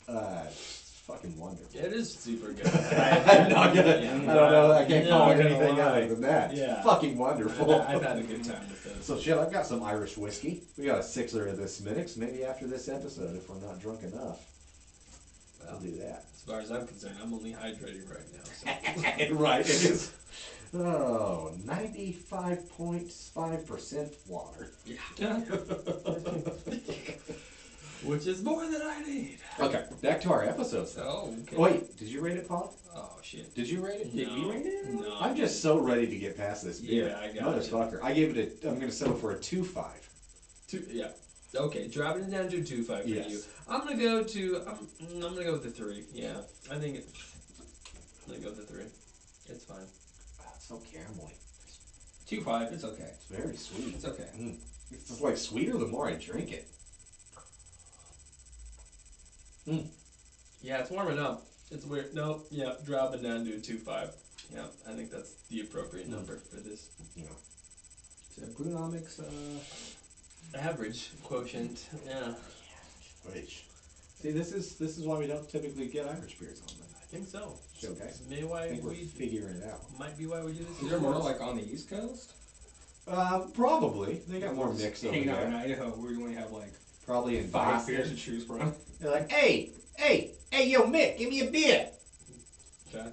Speaker 2: It's fucking wonderful.
Speaker 1: Yeah, it is super good.
Speaker 2: I'm not gonna.
Speaker 1: Yeah.
Speaker 2: I don't know. I can't call
Speaker 1: Not
Speaker 2: it
Speaker 1: gonna
Speaker 2: anything
Speaker 1: lie.
Speaker 2: other than that.
Speaker 1: Yeah.
Speaker 2: It's fucking wonderful.
Speaker 1: I've had a good time with this.
Speaker 2: So shit, I've got some Irish whiskey. We got a 6er of this Smittix. Maybe after this episode, if we're not drunk enough,
Speaker 1: Well,
Speaker 2: we'll do that.
Speaker 1: as far as I'm concerned, I'm only hydrating right now. So.
Speaker 2: Right, it is. Oh, 95.5% water.
Speaker 3: Yeah.
Speaker 1: Which is more than I need.
Speaker 2: Okay, back to our episodes though.
Speaker 1: Oh, okay.
Speaker 2: Wait, did you rate it, Paul?
Speaker 1: Oh, shit.
Speaker 2: Did you rate it?
Speaker 3: Did you rate it?
Speaker 1: No.
Speaker 2: I'm just so ready to get past this beer.
Speaker 1: Yeah, I got it.
Speaker 2: Motherfucker. I gave it I'm gonna settle for a 2.5.
Speaker 1: Yeah. Okay, dropping it down to a 2.5 for
Speaker 2: Yes.
Speaker 1: you. I'm gonna go with the 3. Yeah, I think I'm gonna go with the 3. It's fine.
Speaker 2: It's so caramelly.
Speaker 3: 2.5. It's okay.
Speaker 2: It's very sweet.
Speaker 3: It's okay.
Speaker 2: It's just like sweeter the more I drink it.
Speaker 1: Yeah, it's warming up. It's weird. Nope. Yeah, dropping down to a 2.5. Yeah, I think that's the appropriate number for this.
Speaker 2: Yeah.
Speaker 3: So gluconomics,
Speaker 1: Average quotient. Yeah,
Speaker 2: Which, see, this is why we don't typically get Irish beers on them.
Speaker 1: I think so.
Speaker 2: Okay.
Speaker 1: Maybe
Speaker 2: I
Speaker 1: why
Speaker 2: think we're
Speaker 1: we
Speaker 2: figuring it out.
Speaker 1: might be why we do this.
Speaker 3: is there more like on the East Coast?
Speaker 2: Probably. They got more mix over
Speaker 3: Hanging out in
Speaker 2: there.
Speaker 3: Idaho where you only have like
Speaker 2: Probably in
Speaker 3: 5 beers
Speaker 2: Boston.
Speaker 3: to choose from.
Speaker 2: They're like, hey, yo, Mick, give me a beer.
Speaker 1: Okay.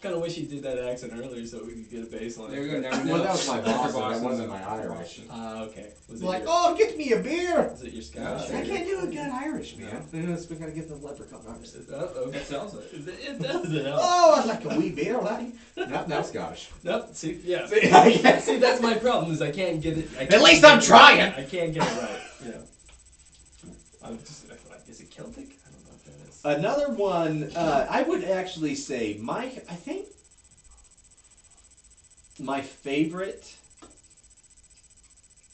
Speaker 1: Kind of wish you did that accent earlier so we could get a baseline.
Speaker 3: There you go. Now we
Speaker 2: Well,
Speaker 3: know.
Speaker 2: that was my Boston. That
Speaker 3: Boston,
Speaker 2: wasn't my
Speaker 3: Boston.
Speaker 2: Irish.
Speaker 1: Okay. Was it
Speaker 2: Like,
Speaker 1: your,
Speaker 2: oh, get me a beer.
Speaker 1: was it your Scottish?
Speaker 3: Yeah,
Speaker 2: I
Speaker 1: or
Speaker 2: can't
Speaker 1: your-
Speaker 2: do a good Irish, man. We gotta get the leprechaun Irish.
Speaker 1: Okay.
Speaker 3: It sells it.
Speaker 1: It does it.
Speaker 2: Oh, I'd like a wee beer, laddie. Not Scottish.
Speaker 1: Nope. See, yeah.
Speaker 2: See, I
Speaker 1: See, that's my problem is I can't get it. I
Speaker 2: At
Speaker 1: can't
Speaker 2: least
Speaker 1: get
Speaker 2: I'm
Speaker 1: it
Speaker 2: trying.
Speaker 1: right. I can't get it right. Yeah. I'm just like, is it Celtic? I don't know if that is.
Speaker 2: Another one, I would actually say I think my favorite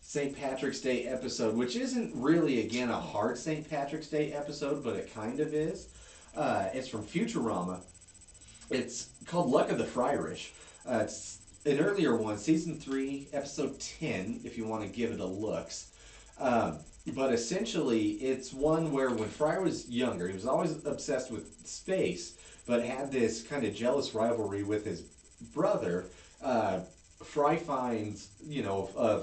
Speaker 2: St. Patrick's Day episode, which isn't really, again, a hard St. Patrick's Day episode, but it kind of is. It's from Futurama. It's called Luck of the Fryrish. It's an earlier one, season 3, episode 10, if you want to give it a looks. But essentially, it's one where when Fry was younger, he was always obsessed with space, but had this kind of jealous rivalry with his brother. Fry finds, a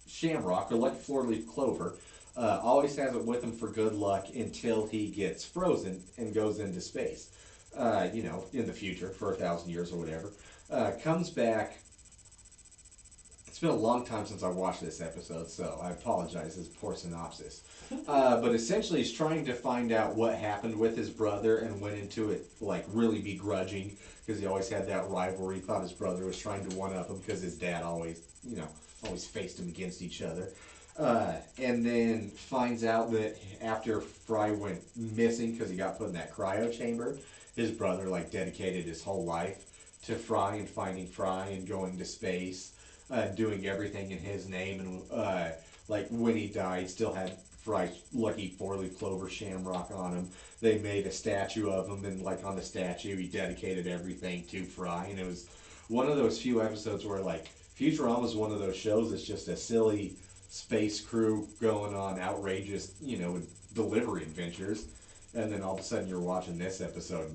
Speaker 2: shamrock, or lucky four-leaf clover, always has it with him for good luck until he gets frozen and goes into space, in the future for 1,000 years or whatever. Comes back. It's been a long time since I watched this episode, so I apologize. It's poor synopsis. But essentially, he's trying to find out what happened with his brother and went into it, really begrudging, because he always had that rivalry. He thought his brother was trying to one-up him because his dad always faced him against each other. And then finds out that after Fry went missing because he got put in that cryo chamber, his brother, dedicated his whole life to Fry and finding Fry and going to space. Doing everything in his name, and when he died, still had Fry's lucky four-leaf clover shamrock on him. They made a statue of him, and on the statue, he dedicated everything to Fry. And it was one of those few episodes where Futurama is one of those shows that's just a silly space crew going on outrageous, delivery adventures, and then all of a sudden you're watching this episode,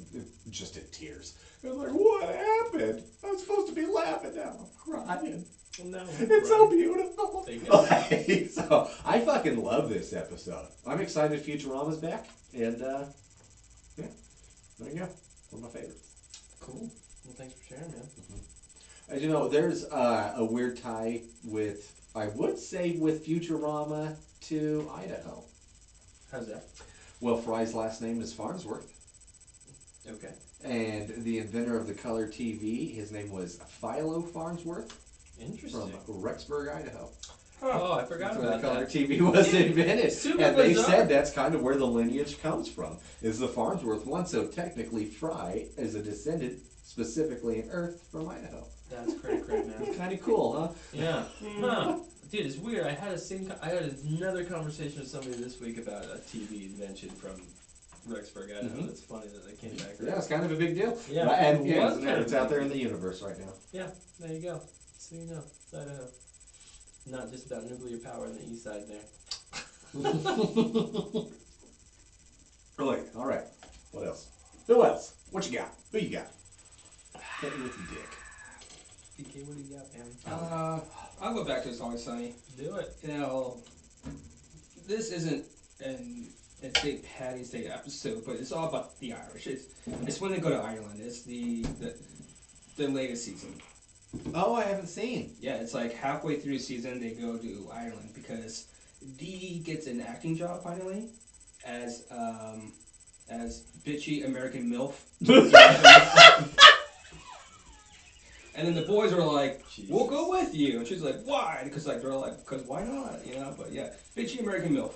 Speaker 2: just in tears. It's what happened? I was supposed to be laughing now. I'm crying.
Speaker 1: No,
Speaker 2: it's so beautiful. So I fucking love this episode. I'm excited Futurama's back, and there you go. One of my favorites.
Speaker 1: Cool. Well, thanks for sharing, man.
Speaker 2: As there's a weird tie with, I would say, with Futurama to Idaho.
Speaker 1: How's that?
Speaker 2: Well, Fry's last name is Farnsworth.
Speaker 1: Okay.
Speaker 2: And the inventor of the color TV, his name was Philo Farnsworth.
Speaker 1: Interesting.
Speaker 2: From Rexburg, Idaho.
Speaker 1: Oh, I forgot
Speaker 2: That's
Speaker 1: about
Speaker 2: where the color
Speaker 1: that.
Speaker 2: TV was invented.
Speaker 1: Super
Speaker 2: and they
Speaker 1: bizarre.
Speaker 2: said that's kind of where the lineage comes from, is the Farnsworth one. So technically, Fry is a descendant, specifically in Earth, from Idaho.
Speaker 1: That's pretty great, man.
Speaker 2: Kind of cool, huh?
Speaker 1: Yeah. Huh. Dude, it's weird. I had another conversation with somebody this week about a TV invention from Rexburg, Idaho.
Speaker 2: Mhm.
Speaker 1: It's funny that they came back.
Speaker 2: Yeah, it's kind of a big deal.
Speaker 1: Yeah,
Speaker 2: And
Speaker 1: it was kind of
Speaker 2: it's
Speaker 1: a
Speaker 2: out
Speaker 1: big
Speaker 2: there in the universe right now.
Speaker 1: Yeah, there you go. So you know, Idaho. Not just about nuclear power on the east side there.
Speaker 2: Really? All right. What else? Who else? What you got? Who you got? Hit me with your dick.
Speaker 1: DK, what do you got, man?
Speaker 3: I'll go back to It's Always Sunny.
Speaker 1: Do it.
Speaker 3: This isn't a St. Patty's Day episode, but it's all about the Irish. It's when they go to Ireland. It's the latest season.
Speaker 2: Oh, I haven't seen.
Speaker 3: Yeah, it's halfway through the season they go to Ireland because Dee gets an acting job finally as bitchy American MILF. And then the boys are like, "We'll go with you," and she's like, "Why?" Because they're like, "Because why not?" But yeah, bitchy American MILF.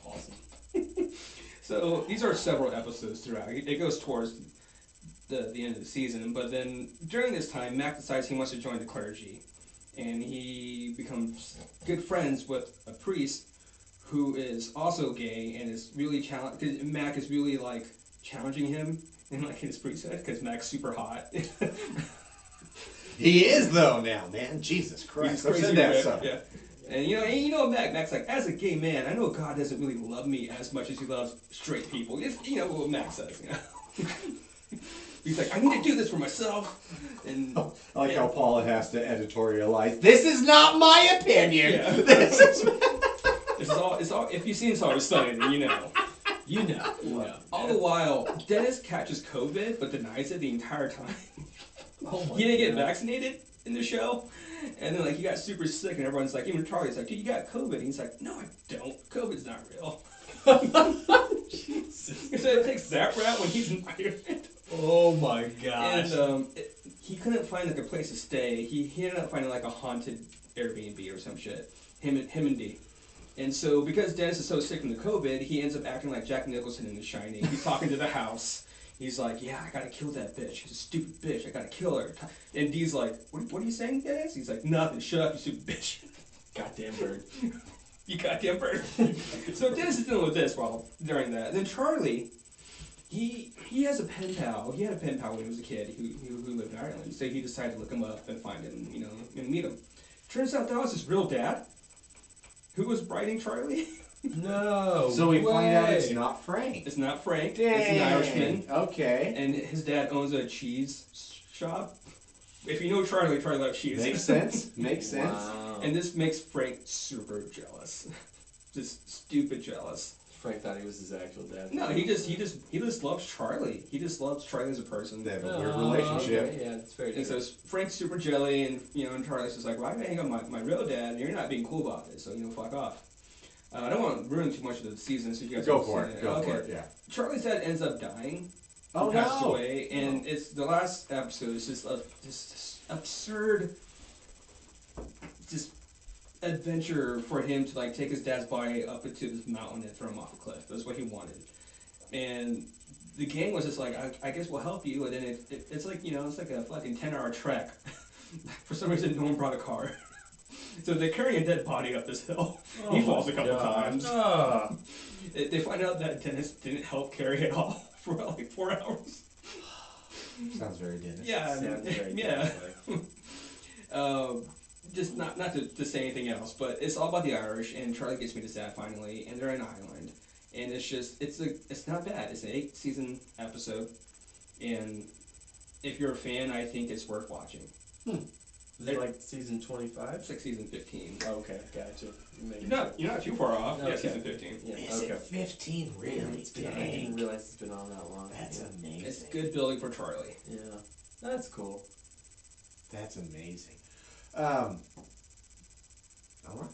Speaker 1: Awesome.
Speaker 3: So these are several episodes throughout. It goes towards the end of the season, but then during this time, Mac decides he wants to join the clergy, and he becomes good friends with a priest who is also gay and is really because Mac is really challenging him in his priesthood because Mac's super hot.
Speaker 2: He is though now, man. Jesus Christ!
Speaker 3: He's
Speaker 2: I've
Speaker 3: crazy
Speaker 2: said that
Speaker 3: good,
Speaker 2: so.
Speaker 3: yeah. And Mac's like, as a gay man, I know God doesn't really love me as much as he loves straight people. What Mac says, He's like, I need to do this for myself. And
Speaker 2: I like how Paula has to editorialize. This is not my opinion.
Speaker 3: Yeah.
Speaker 2: This is.
Speaker 3: it's all. If you've seen It's Always Sunny, then you know.
Speaker 1: You know.
Speaker 3: All the while, Dennis catches COVID but denies it the entire time.
Speaker 1: Oh my
Speaker 3: He didn't get
Speaker 1: God.
Speaker 3: vaccinated in the show. And then he got super sick and everyone's like, even Charlie's like, dude, you got COVID. And he's like, no, I don't. COVID's not real.
Speaker 1: Jesus.
Speaker 3: So it takes that route when he's in Ireland.
Speaker 1: Oh my gosh.
Speaker 3: And he couldn't find a place to stay. He ended up finding a haunted Airbnb or some shit. Him and Dee. And so because Dennis is so sick from the COVID, he ends up acting like Jack Nicholson in The Shining. He's talking to the house. He's like, yeah, I gotta kill that bitch. She's a stupid bitch. I gotta kill her. And Dee's like, what are you saying, Dennis? He's like, nothing. Shut up, you stupid bitch.
Speaker 1: Goddamn bird.
Speaker 3: You goddamn bird. So Dennis is dealing with this during that. And then Charlie, he has a pen pal. He had a pen pal when he was a kid who lived in Ireland. So he decided to look him up and find him, and meet him. Turns out that was his real dad, who was writing Charlie.
Speaker 1: No.
Speaker 2: So we find out it's
Speaker 1: way.
Speaker 2: not Frank.
Speaker 3: It's not Frank.
Speaker 2: Dang.
Speaker 3: It's an Irishman.
Speaker 2: Okay.
Speaker 3: And his dad owns a cheese shop. If you know Charlie loves cheese.
Speaker 2: Makes sense. Makes sense.
Speaker 1: Wow.
Speaker 3: And this makes Frank super jealous. Just stupid jealous.
Speaker 1: Frank thought he was his actual dad.
Speaker 3: No, he just loves Charlie. He just loves Charlie as a person.
Speaker 2: They have a weird relationship.
Speaker 1: Okay. Yeah, it's very
Speaker 3: And so
Speaker 1: different.
Speaker 3: Frank's super jelly, and and Charlie's just like, why did I hang up my real dad? And you're not being cool about this, so fuck off. I don't want to ruin too much of the season, so you guys
Speaker 2: Go
Speaker 3: haven't
Speaker 2: for
Speaker 3: seen
Speaker 2: it. Go
Speaker 3: Okay.
Speaker 2: for it. Yeah.
Speaker 3: Charlie's dad ends up dying.
Speaker 2: Oh
Speaker 3: He passed
Speaker 2: no.
Speaker 3: away, and it's the last episode. It's just this absurd, just adventure for him to take his dad's body up into this mountain and throw him off a cliff. That's what he wanted, and the gang was just like, I guess we'll help you, and then it's like it's like a fucking 10-hour trek. For some reason, no one brought a car. So they're carrying a dead body up this hill. He falls a couple times.
Speaker 1: Ah.
Speaker 3: They find out that Dennis didn't help carry it all for like 4 hours.
Speaker 2: Sounds very Dennis.
Speaker 3: Yeah,
Speaker 1: Sounds very
Speaker 3: yeah.
Speaker 1: Dennis-like.
Speaker 3: Just not to say anything else, but it's all about the Irish, and Charlie gets me to dad finally, and they're in Ireland, and it's not bad. It's an 8-season episode, and if you're a fan, I think it's worth watching.
Speaker 1: Is it like season 25?
Speaker 3: It's like season 15.
Speaker 1: Okay, gotcha.
Speaker 3: You're not too far off. Yeah,
Speaker 1: Okay.
Speaker 3: season 15.
Speaker 1: Yeah,
Speaker 2: Is
Speaker 1: okay.
Speaker 2: it 15 really?
Speaker 1: It's been, I didn't realize it's been on that long.
Speaker 2: That's
Speaker 1: yeah.
Speaker 2: amazing.
Speaker 3: It's good building for Charlie.
Speaker 1: Yeah, that's cool.
Speaker 2: That's amazing. All right.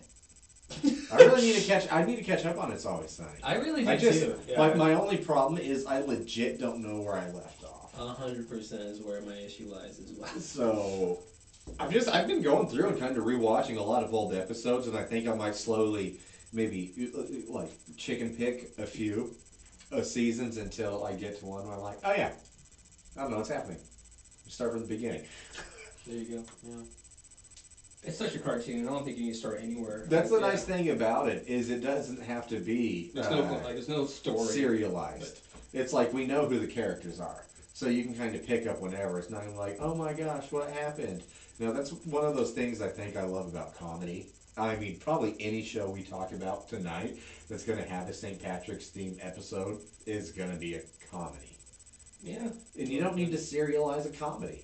Speaker 2: I really need to catch. I need to catch up on It's Always Sunny.
Speaker 1: I really
Speaker 2: I
Speaker 1: do
Speaker 2: just
Speaker 1: too. Yeah.
Speaker 2: my only problem is I legit don't know where I left off.
Speaker 1: 100% is where my issue lies as well.
Speaker 2: So I've been going through and kind of rewatching a lot of old episodes, and I think I might slowly maybe like chicken pick a few seasons until I get to one where I'm like, oh yeah, I don't know what's happening. Start from the beginning.
Speaker 1: There you go. Yeah.
Speaker 3: It's such a cartoon. I don't think you need to start anywhere.
Speaker 2: That's the
Speaker 3: Yeah.
Speaker 2: nice thing about it is it doesn't have to be
Speaker 3: There's no story.
Speaker 2: serialized. It's like we know who the characters are, so you can kind of pick up whenever. It's not even like, oh my gosh, what happened? Now that's one of those things I think I love about comedy. I mean, probably any show we talk about tonight that's going to have a St. Patrick's themed episode is going to be a comedy.
Speaker 3: Yeah.
Speaker 2: And you don't need to serialize a comedy.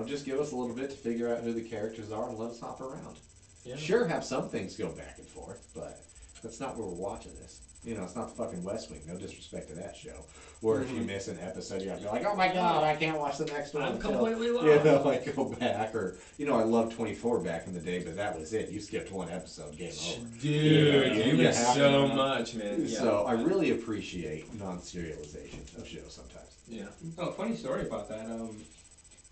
Speaker 2: Just give us a little bit to figure out who the characters are and let us hop around.
Speaker 1: Yeah.
Speaker 2: Sure, have some things go back and forth, but that's not where we're watching this. It's not the fucking West Wing. No disrespect to that show. Or if you miss an episode, you have to be like, oh my god, I can't watch the next one.
Speaker 1: I'm
Speaker 2: until,
Speaker 1: completely lost.
Speaker 2: like go back. Or, I loved 24 back in the day, but that was it. You skipped one episode, game over.
Speaker 1: Dude,
Speaker 2: Yeah,
Speaker 1: you
Speaker 2: you
Speaker 1: miss
Speaker 2: have
Speaker 1: so
Speaker 2: to.
Speaker 1: much, man. Yeah.
Speaker 2: So I really appreciate non-serialization of shows sometimes.
Speaker 1: Yeah.
Speaker 3: Oh, funny story about that.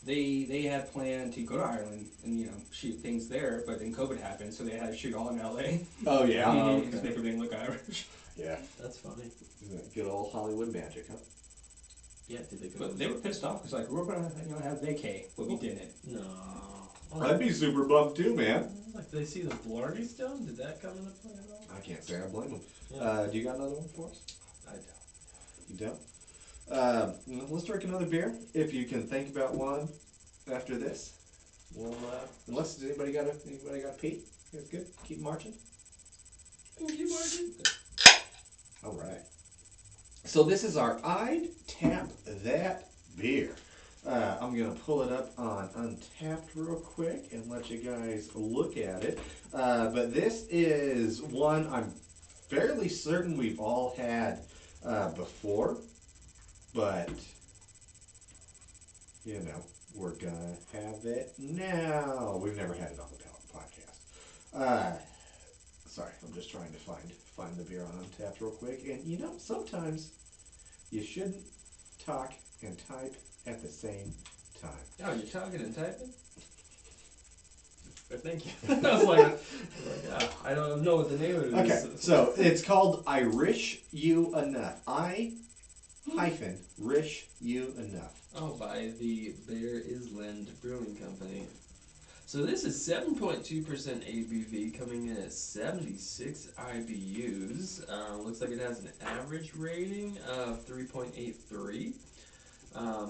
Speaker 3: They had planned to go to Ireland and shoot things there, but then COVID happened, so they had to shoot all in LA.
Speaker 2: Oh, yeah.
Speaker 3: To make everything look Irish.
Speaker 2: Yeah.
Speaker 1: That's funny.
Speaker 2: Good old Hollywood magic, huh?
Speaker 1: Yeah, did they go?
Speaker 3: But they were pissed off because we're gonna have vacay, but we didn't.
Speaker 1: No.
Speaker 2: I'd be super bummed too, man.
Speaker 1: Like, did they see the Blarney Stone? Did that come into play at all?
Speaker 2: I can't say I blame them.
Speaker 1: Yeah.
Speaker 2: Do you got another one for us?
Speaker 1: I don't.
Speaker 2: You don't? Let's drink another beer, if you can think about one after this.
Speaker 1: Well,
Speaker 2: Unless anybody got a pee? That's good. Keep marching.
Speaker 1: thank you, Martin.
Speaker 2: All right. So this is our I'd Tap That beer. I'm gonna pull it up on Untapped real quick and let you guys look at it. But this is one I'm fairly certain we've all had before, but we're gonna have it now. We've never had it on the podcast. Sorry, I'm just trying to find the beer on Untapped real quick. And sometimes you shouldn't talk and type at the same time.
Speaker 1: Oh, you're talking and typing? But thank you. I was like I don't know what the name of it is.
Speaker 2: Okay, so it's called Irish You Enough. hyphen Rish You Enough.
Speaker 1: Oh, by the Bear Island Brewing Company. So this is 7.2% ABV, coming in at 76 IBUs. Looks like it has an average rating of 3.83.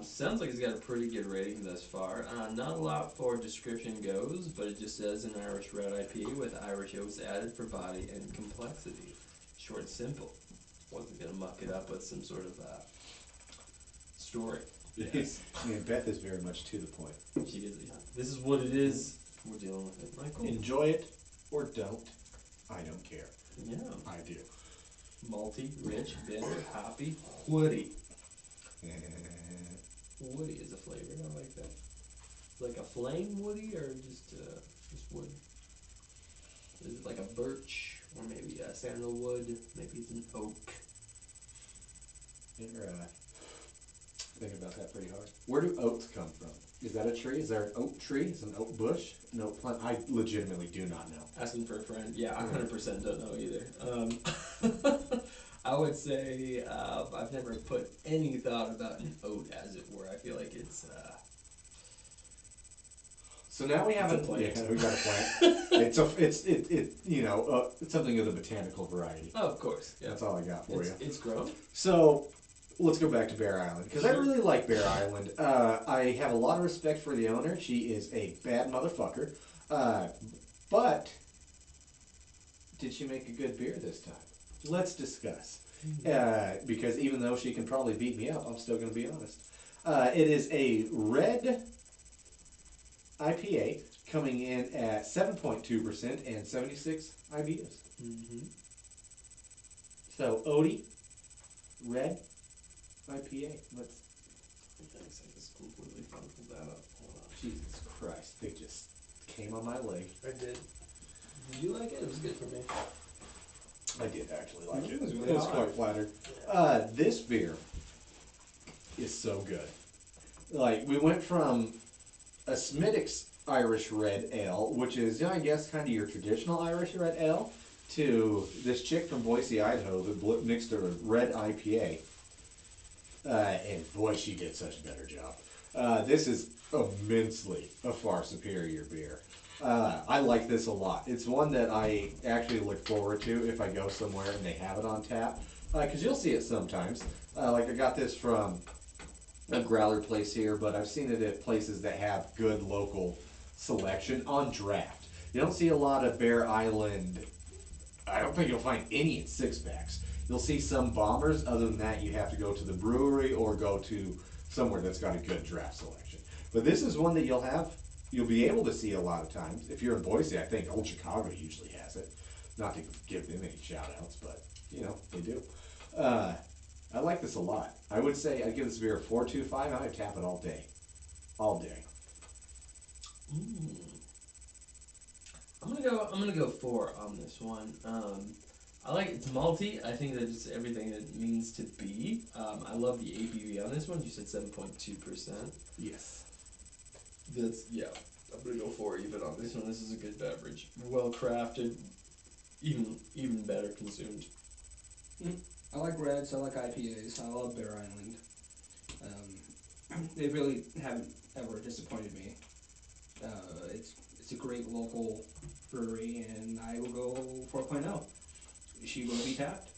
Speaker 1: Sounds like it's got a pretty good rating thus far. Not a lot for description goes, but it just says an Irish red IPA with Irish oats added for body and complexity. Short and simple. Wasn't gonna muck it up with some sort of story. Yes.
Speaker 2: I mean, Beth is very much to the point.
Speaker 1: She is. This is what it is. We're dealing with it, Michael.
Speaker 2: Enjoy it or don't. I don't care.
Speaker 1: Yeah.
Speaker 2: I do.
Speaker 1: Malty, rich, bitter, hoppy, woody. Woody is a flavor. I like that. Like a flame woody or just wood? Is it like a birch or maybe a sandalwood? Maybe it's an oak.
Speaker 2: You're thinking about that pretty hard. Where do oats come from? Is that a tree? Is there an oak tree? Is it an oak bush? An oak plant? I legitimately do not know.
Speaker 1: Asking for a friend. Yeah, I 100% don't know either. I would say I've never put any thought about an oat, as it were. I feel like it's.
Speaker 2: So now we have
Speaker 1: It's a plant.
Speaker 2: Yeah, we got a plant. It's something of the botanical variety.
Speaker 1: Oh, of course. Yeah.
Speaker 2: That's all I got for you.
Speaker 1: It's grown.
Speaker 2: So let's go back to Bear Island because I
Speaker 1: Sure.
Speaker 2: really like Bear Island. I have a lot of respect for the owner. She is a bad motherfucker, but did she make a good beer this time? Let's discuss. Because even though she can probably beat me up, I'm still going to be honest. It is a red IPA coming in at 7.2% and 76 IBUs.
Speaker 1: Mm-hmm.
Speaker 2: So Odie, red IPA. Let's.
Speaker 1: Thanks, I just completely fumbled that up. Hold on.
Speaker 2: Jesus Christ, they just came on my leg.
Speaker 1: I did. Did you like it? It was good for me.
Speaker 2: I did actually like it.
Speaker 3: It was really
Speaker 2: It was
Speaker 3: hot.
Speaker 2: quite flattered. This beer is so good. Like, we went from a Smithwick's Irish Red Ale, which is, I guess, kind of your traditional Irish Red Ale, to this chick from Boise, Idaho that mixed a red IPA. And boy, she did such a better job. This is immensely a far superior beer. I like this a lot. It's one that I actually look forward to if I go somewhere and they have it on tap. Because you'll see it sometimes. Like I got this from a growler place here, but I've seen it at places that have good local selection on draft. You don't see a lot of Bear Island. I don't think you'll find any in six packs. You'll see some bombers. Other than that, you have to go to the brewery or go to somewhere that's got a good draft selection. But this is one that you'll be able to see a lot of times. If you're in Boise, I think Old Chicago usually has it. Not to give them any shout outs, but they do. I like this a lot. I would say I'd give this beer a 4.25. I would tap it all day. All day.
Speaker 1: I'm gonna go 4 on this one. I like it's malty. I think that it's everything it means to be. I love the ABV on this one. You said 7.2%.
Speaker 2: Yes.
Speaker 1: I'm gonna go 4 even on this one. This is a good beverage, well crafted, even better consumed.
Speaker 3: I like reds, I like IPAs, I love Bear Island. They really haven't ever disappointed me. It's a great local brewery, and I will go 4.0. She will be tapped.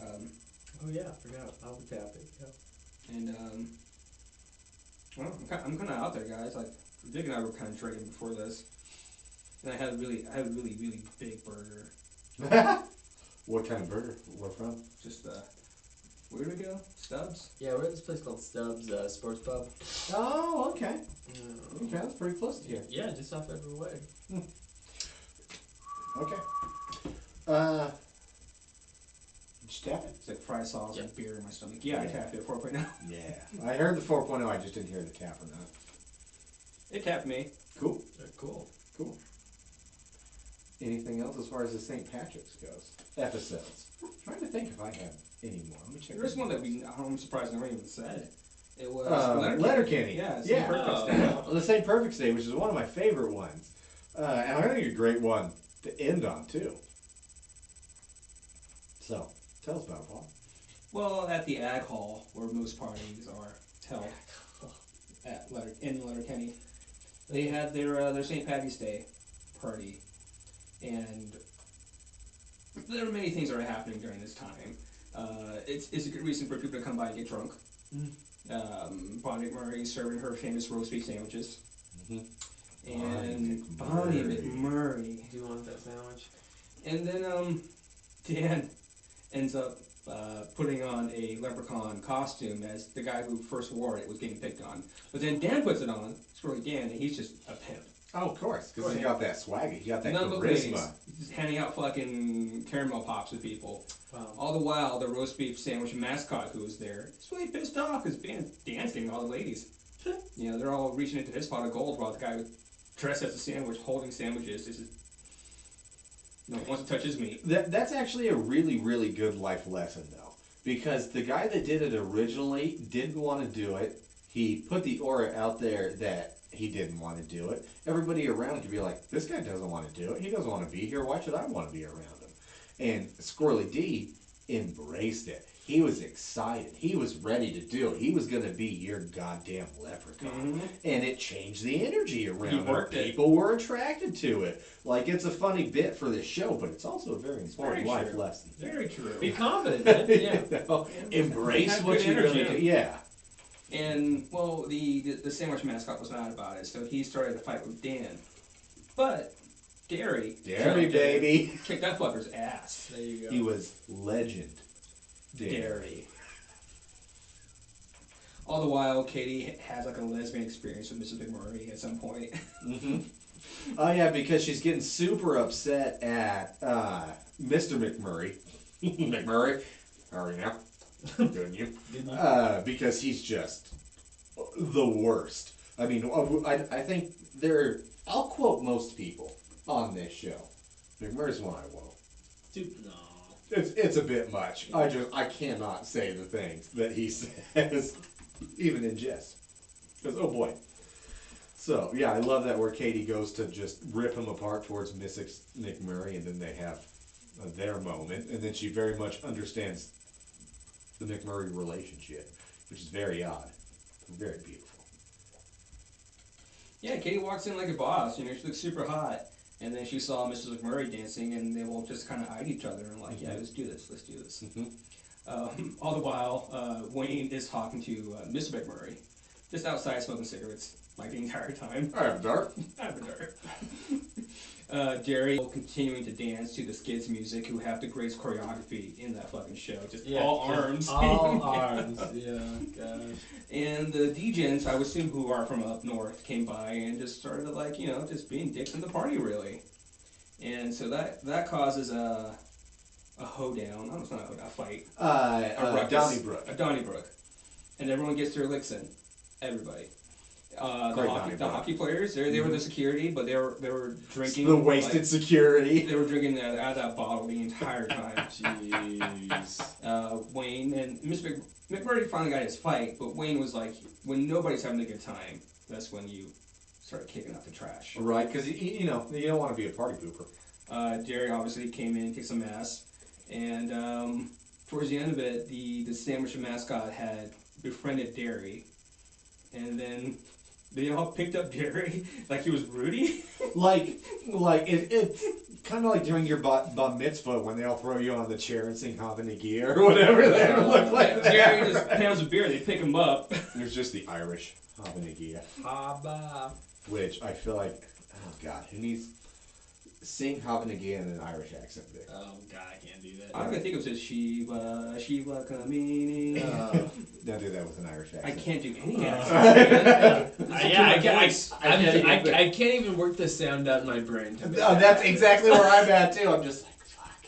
Speaker 1: Oh yeah, I forgot. I'll tap it. Yeah.
Speaker 3: And well, I'm kind of out there, guys. Like Vic and I were kind of trading before this, and I had a really big burger.
Speaker 2: What kind of burger? Where from?
Speaker 3: Just where did we go? Stubbs.
Speaker 1: Yeah, we're at this place called Stubbs Sports Pub.
Speaker 2: Oh, okay. Okay, that's pretty close to here.
Speaker 1: Yeah, just off every way.
Speaker 2: Okay. Did you tap it?
Speaker 3: It's like fry sauce
Speaker 1: Yep.
Speaker 3: and beer in my stomach. Yeah, I tapped it 4.0.
Speaker 2: Yeah. I heard the 4.0, I just didn't hear the tap or not.
Speaker 3: It tapped me.
Speaker 2: Cool.
Speaker 1: Cool.
Speaker 2: Cool. Anything else as far as the St. Patrick's goes? Episodes. I'm trying to think if I have any more. Let me check.
Speaker 3: There's one that I'm surprised no one even said. It was
Speaker 2: Letterkenny.
Speaker 3: Yeah,
Speaker 2: Yeah.
Speaker 3: Perfect Day.
Speaker 2: The St. Perfect's Day, which is one of my favorite ones. And I think a great one to end on, too. So, tell us about it, Paul.
Speaker 3: Well, at the Ag Hall, where most parties are held in Letterkenny, they had their St. Patty's Day party, and there are many things that are happening during this time. It's a good reason for people to come by and get drunk. Bonnie McMurray serving her famous roast beef sandwiches. And Bonnie McMurray.
Speaker 1: Do you want that sandwich?
Speaker 3: And then Dan ends up putting on a leprechaun costume as the guy who first wore it was getting picked on. But then Dan puts it on, Squirrely Dan, and he's just a pimp.
Speaker 2: Oh, of course, because he got that swagger, he got that
Speaker 3: None but
Speaker 2: charisma.
Speaker 3: ladies, just handing out fucking caramel pops to people.
Speaker 1: Wow.
Speaker 3: All the while, the roast beef sandwich mascot who was there is really pissed off because Dan's dancing with all the ladies. You know, they're all reaching into his pot of gold while the guy dressed as a sandwich, holding sandwiches, is just, wants to touch his meat.
Speaker 2: That's actually a really, really good life lesson, though. Because the guy that did it originally didn't want to do it. He put the aura out there that he didn't want to do it. Everybody around could be like, this guy doesn't want to do it. He doesn't want to be here. Why should I want to be around him? And Squirrely D embraced it. He was excited. He was ready to do it. He was going to be your goddamn leprechaun. And it changed the energy around him. People were attracted to it. Like, it's a funny bit for this show, but it's also a very important life lesson.
Speaker 3: Very true.
Speaker 1: Be confident, man. Yeah.
Speaker 2: You know, embrace what you're going to do. Yeah.
Speaker 3: And, well, the sandwich mascot was mad about it, so he started to fight with Dan. But Derry
Speaker 2: baby,
Speaker 3: kicked that fucker's ass.
Speaker 1: There you go.
Speaker 2: he was legend.
Speaker 3: Derry. All the while, Katie has like a lesbian experience with Mrs. McMurray at some point.
Speaker 2: Oh yeah, because she's getting super upset at Mr. McMurray. McMurray, how are you now? Good, you? Because he's just the worst. I mean, I think I'll quote most people on this show. McMurray's one I won't.
Speaker 1: Dude, no.
Speaker 2: It's a bit much. I cannot say the things that he says, even in jest. Because, oh boy. So, yeah, I love that where Katie goes to just rip him apart towards Mrs. McMurray, and then they have their moment, and then she very much understands the McMurray relationship, which is very odd. Very beautiful.
Speaker 3: Yeah, Katie walks in like a boss, she looks super hot. And then she saw Mrs. McMurray dancing, and they all just kind of eyed each other and like, yeah, let's do this. All the while, Wayne is talking to Miss McMurray, just outside smoking cigarettes, like the entire time.
Speaker 2: I have dark.
Speaker 3: Jerry continuing to dance to the Skids music, who have the greatest choreography in that fucking show. Just
Speaker 1: Yeah,
Speaker 3: all
Speaker 1: just
Speaker 3: arms.
Speaker 1: all arms. Yeah, gosh.
Speaker 3: And the DJs, I would assume who are from up north, came by and just started like, just being dicks in the party really. And so that causes a hoedown. No, it's not a hoedown, a fight.
Speaker 2: Donnybrook.
Speaker 3: A Donnybrook. And everyone gets their licks in. Everybody. The hockey players, they were the security, but they were drinking.
Speaker 2: The wasted security.
Speaker 3: They were drinking out of that bottle the entire time.
Speaker 1: Jeez.
Speaker 3: Wayne and Miss McMurray finally got his fight, but Wayne was like, when nobody's having a good time, that's when you start kicking out the trash.
Speaker 2: Right, because you don't want to be a party pooper.
Speaker 3: Jerry obviously came in, kicked some ass, and towards the end of it, the sandwich mascot had befriended Derry, and then they all picked up Jerry like he was Rudy. like
Speaker 2: it's kind of like during your bar mitzvah when they all throw you on the chair and sing Hava Nagia or whatever. They look like that.
Speaker 3: Jerry just pounds of beer. They pick him up.
Speaker 2: There's just the Irish Hava Nagia,
Speaker 1: Haba.
Speaker 2: which I feel like, oh God, who needs sing Hava Nagia in an Irish accent? Vic?
Speaker 1: Oh God, I can't do that.
Speaker 3: I'm gonna think of it as Shiva Kamini.
Speaker 2: Don't do that with an Irish accent.
Speaker 3: I can't do any accent.
Speaker 1: I can't even work the sound out in my brain. To make
Speaker 2: Oh, that's exactly where I'm at too. I'm just like, fuck.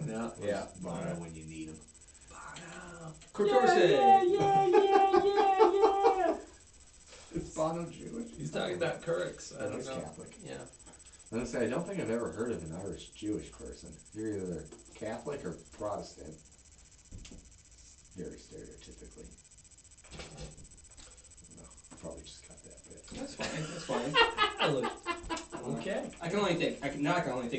Speaker 1: No.
Speaker 2: Yeah. Bono when you need him.
Speaker 3: Yeah.
Speaker 2: Is Bono Jewish?
Speaker 1: He's talking about Kirks. I don't
Speaker 2: He's
Speaker 1: know.
Speaker 2: Catholic.
Speaker 1: Yeah.
Speaker 2: I'm gonna say I don't think I've ever heard of an Irish Jewish person. You're either Catholic or Protestant. Very stereotypically. No, probably just cut that bit.
Speaker 3: That's fine.
Speaker 1: Okay.
Speaker 3: I can only think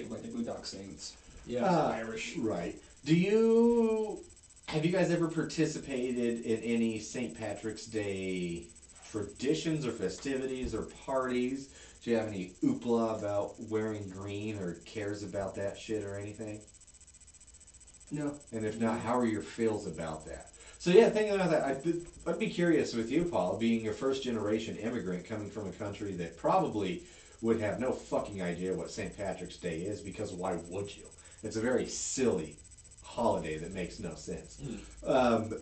Speaker 3: of like the Boondock Saints.
Speaker 1: Yeah.
Speaker 3: Irish.
Speaker 2: Right. Have you guys ever participated in any St. Patrick's Day traditions or festivities or parties? Do you have any oopla about wearing green or cares about that shit or anything?
Speaker 3: No.
Speaker 2: And if not, how are your feels about that? So yeah, thinking about that, I'd be curious with you, Paul, being a first generation immigrant coming from a country that probably would have no fucking idea what St. Patrick's Day is, because why would you? It's a very silly holiday that makes no sense.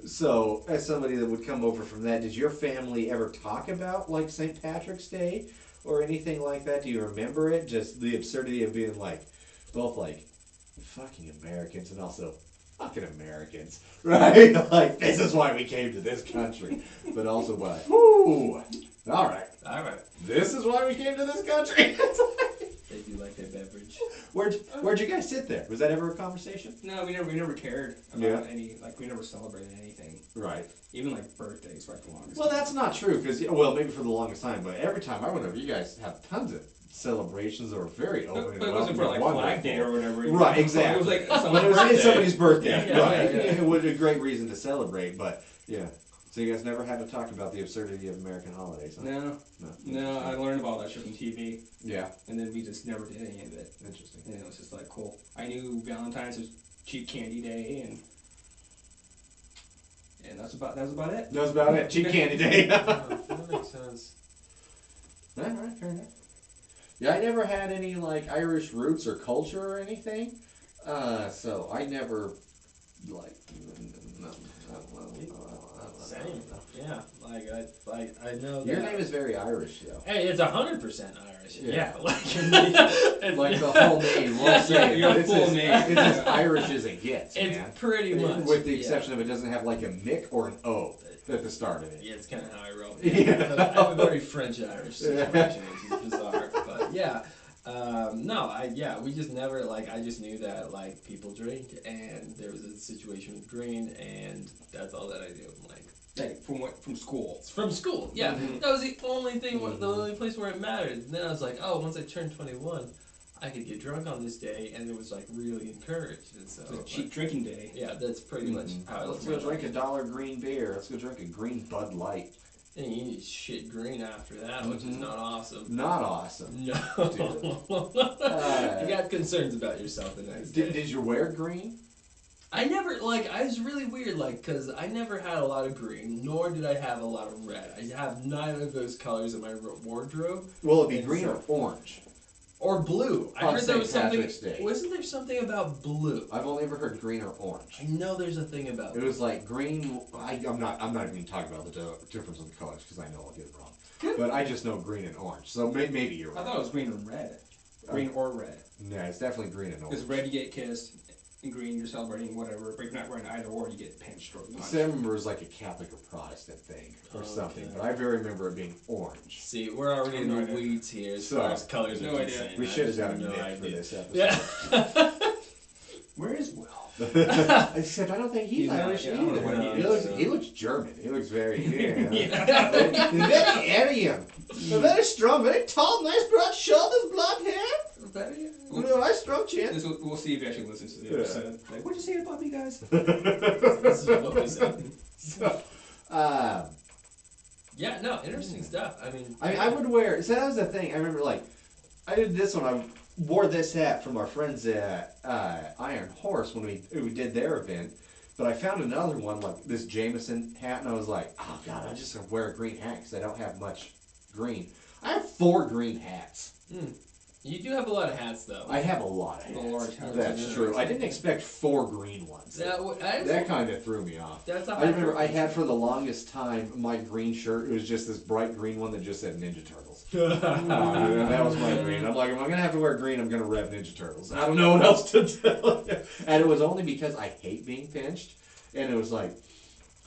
Speaker 2: So as somebody that would come over from that, did your family ever talk about like St. Patrick's Day or anything like that? Do you remember it? Just the absurdity of being like, both like, fucking Americans and also fucking Americans, right? Like, this is why we came to this country. But also like, whoo, all right, this is why we came to this country.
Speaker 1: They do like their beverage.
Speaker 2: Where'd you guys sit there? Was that ever a conversation?
Speaker 3: No, we never cared about any, like, we never celebrated anything.
Speaker 2: Right.
Speaker 3: Even like birthdays, right, for the longest
Speaker 2: Well,
Speaker 3: time.
Speaker 2: that's not true, because, well, maybe for the longest time, but every time I went over, you guys have tons of celebrations that were very open.
Speaker 3: But it wasn't for like Flag Day or whatever.
Speaker 2: Right, exactly.
Speaker 3: It was like
Speaker 2: When it was
Speaker 3: birthday.
Speaker 2: somebody's birthday,
Speaker 1: Yeah,
Speaker 2: right?
Speaker 1: yeah.
Speaker 2: It was a great reason to celebrate, but yeah. So you guys never had to talk about the absurdity of American holidays, huh?
Speaker 3: No, I learned about that shit from TV,
Speaker 2: Yeah,
Speaker 3: and then we just never did any of it.
Speaker 2: interesting.
Speaker 3: And it was just like cool. I knew Valentine's was cheap candy day, and that's about it.
Speaker 2: That was about it. Cheap candy day.
Speaker 1: That makes sense.
Speaker 2: All right, fair enough. Yeah, I never had any like Irish roots or culture or anything, so I never like.
Speaker 1: Same. Yeah. I know that.
Speaker 2: Your name is very Irish, though.
Speaker 1: Hey, it's 100% Irish.
Speaker 2: Yeah.
Speaker 1: Like
Speaker 2: Like the whole name, won't say it,
Speaker 3: your
Speaker 2: but it's
Speaker 3: full
Speaker 2: as,
Speaker 3: name.
Speaker 2: it's as Irish as it gets,
Speaker 1: It's
Speaker 2: man.
Speaker 1: pretty much.
Speaker 2: With the exception of it doesn't have like a Mick or an O at the start of it.
Speaker 1: Yeah, it's kind of how I roll.
Speaker 2: Yeah.
Speaker 1: I have a very French Irish situation, which is bizarre. But yeah, we just never I just knew that like people drink, and there was a situation with green, and that's all that I knew.
Speaker 3: Like from school.
Speaker 1: It's from school. Yeah,
Speaker 3: Mhm.
Speaker 1: that was the only thing, the only place where it mattered. And then I was like, oh, once I turned 21, I could get drunk on this day, and it was like really encouraged. And so
Speaker 3: It's a cheap drinking day.
Speaker 1: yeah, that's pretty much how I
Speaker 2: Let's
Speaker 1: live
Speaker 2: go
Speaker 1: my
Speaker 2: drink a
Speaker 1: life.
Speaker 2: $1 green beer. Let's go drink a green Bud Light.
Speaker 1: And you need shit green after that, which is not awesome.
Speaker 2: Not awesome.
Speaker 1: No. You got concerns about yourself the next day.
Speaker 2: Did you wear green?
Speaker 1: I never, I was really weird, because I never had a lot of green, nor did I have a lot of red. I have neither of those colors in my wardrobe.
Speaker 2: Will it be
Speaker 1: And
Speaker 2: green
Speaker 1: so-
Speaker 2: or orange?
Speaker 1: Or blue. I
Speaker 2: On
Speaker 1: heard there was
Speaker 2: St.
Speaker 1: something.
Speaker 2: Patrick's Day.
Speaker 1: Wasn't there something about blue?
Speaker 2: I've only ever heard green or orange.
Speaker 1: I know there's a thing about
Speaker 2: It was like green. I'm not even talking about the difference in the colors because I know I'll get it wrong.
Speaker 1: Good.
Speaker 2: But I just know green and orange. So maybe you're
Speaker 3: I
Speaker 2: right.
Speaker 3: thought it was green and red. Green or red.
Speaker 2: Yeah, it's definitely green and
Speaker 3: Because
Speaker 2: orange.
Speaker 3: red you get kissed, and green you're celebrating whatever. But if you're not wearing either or, you get pinched or punched.
Speaker 2: See, I remember it was like a Catholic or Protestant thing or something,
Speaker 1: Okay.
Speaker 2: but I very remember it being orange.
Speaker 1: See, we're already in
Speaker 3: No
Speaker 1: the
Speaker 3: idea.
Speaker 1: weeds here as
Speaker 2: So,
Speaker 1: far as colors
Speaker 3: no
Speaker 1: are
Speaker 3: idea.
Speaker 1: concerned.
Speaker 2: We
Speaker 1: I
Speaker 2: should have
Speaker 1: just
Speaker 2: got a
Speaker 1: no
Speaker 2: Nick for
Speaker 1: idea.
Speaker 2: this episode.
Speaker 1: Yeah.
Speaker 3: Where is Will?
Speaker 2: Except I don't think he's
Speaker 3: He's not-
Speaker 2: Irish
Speaker 3: yeah, I don't know
Speaker 2: either.
Speaker 3: what
Speaker 1: he
Speaker 2: He
Speaker 1: is.
Speaker 2: looks, he looks German. He looks very, yeah.
Speaker 3: Yeah.
Speaker 2: Very Aryan. Very strong, very tall, nice broad shoulders, blonde hair. Nice strong chin.
Speaker 3: We'll see if he actually listens to the
Speaker 2: Yeah.
Speaker 3: episode. Like, what'd you say about me, guys?
Speaker 1: This is what we said.
Speaker 2: So,
Speaker 1: Yeah, no, interesting stuff. I mean,
Speaker 2: I would wear. So that was the thing. I remember, I did this one. I wore this hat from our friends at Iron Horse when we did their event. But I found another one, like this Jameson hat, and I was like, oh god, I just wear a green hat because I don't have much green. I have 4 green hats.
Speaker 1: you do have a lot of hats, though.
Speaker 2: I have a lot of hats.
Speaker 3: A large hat.
Speaker 2: That's
Speaker 1: Yeah.
Speaker 2: true. I didn't expect 4 green ones. That kind of threw me off.
Speaker 1: That's a
Speaker 2: I remember I had for the longest time my green shirt. It was just this bright green one that just said Ninja Turtles. That was my green. I'm like, if I'm gonna have to wear green, I'm gonna rev Ninja Turtles. I don't know what else to tell you. And it was only because I hate being pinched, and it was like,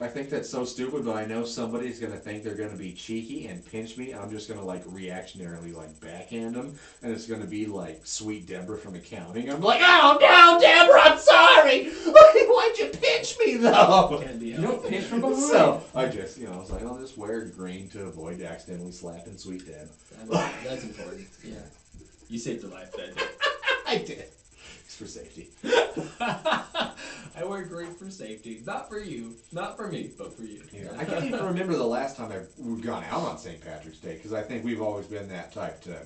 Speaker 2: I think that's so stupid, but I know somebody's gonna think they're gonna be cheeky and pinch me. I'm just gonna reactionarily backhand them, and it's gonna be like Sweet Deborah from accounting. I'm like, oh no, Deborah, I'm sorry. Why'd you pinch me though?
Speaker 1: Can't be
Speaker 3: You don't
Speaker 1: helped.
Speaker 3: pinch from behind.
Speaker 2: So I just, I was like, I'll just wear green to avoid accidentally slapping Sweet Deb.
Speaker 1: That's important. Yeah. You saved a life that day.
Speaker 2: I did. It's for safety.
Speaker 1: I wear great for safety. Not for you. Not for me, but for you.
Speaker 2: Yeah. I can't even remember the last time we've gone out on St. Patrick's Day because I think we've always been that type to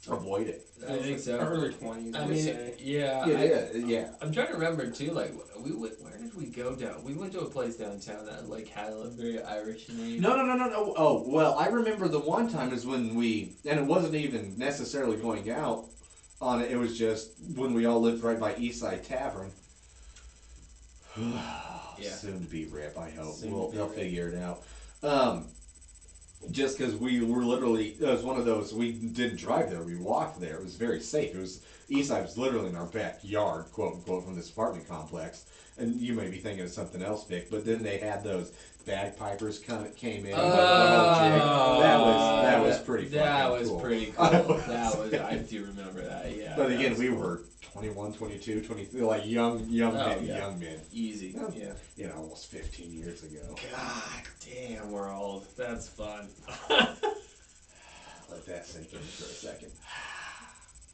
Speaker 2: avoid it.
Speaker 1: I think so.
Speaker 3: Early 20s,
Speaker 1: I
Speaker 3: I would
Speaker 1: mean,
Speaker 3: say.
Speaker 1: yeah.
Speaker 2: Yeah.
Speaker 1: I'm trying to remember too. Like, we went, where did we go down? We went to a place downtown that like had a very Irish name.
Speaker 2: No. Oh, well, I remember the one time is when and it wasn't even necessarily going out on it. It was just when we all lived right by Eastside Tavern.
Speaker 1: Yeah.
Speaker 2: Soon to be Rip, I hope.
Speaker 1: Soon to be
Speaker 2: They'll
Speaker 1: Rip.
Speaker 2: figure it out. Just because we were literally, it was one of those, we didn't drive there, we walked there. It was very safe. It was, Eastside was literally in our backyard, quote unquote, from this apartment complex. And you may be thinking of something else, Vic, but then they had those bagpipers came in. That was pretty fucking
Speaker 1: That was
Speaker 2: cool.
Speaker 1: pretty cool. I do remember that, yeah.
Speaker 2: But
Speaker 1: that
Speaker 2: again,
Speaker 1: was
Speaker 2: we
Speaker 1: cool.
Speaker 2: were 21, 22, 23, like young men,
Speaker 1: yeah.
Speaker 2: young men.
Speaker 1: Easy,
Speaker 2: Yeah.
Speaker 1: yeah.
Speaker 2: You know, almost 15 years ago.
Speaker 1: God damn, we're old. That's fun.
Speaker 2: Let that sink in for a second.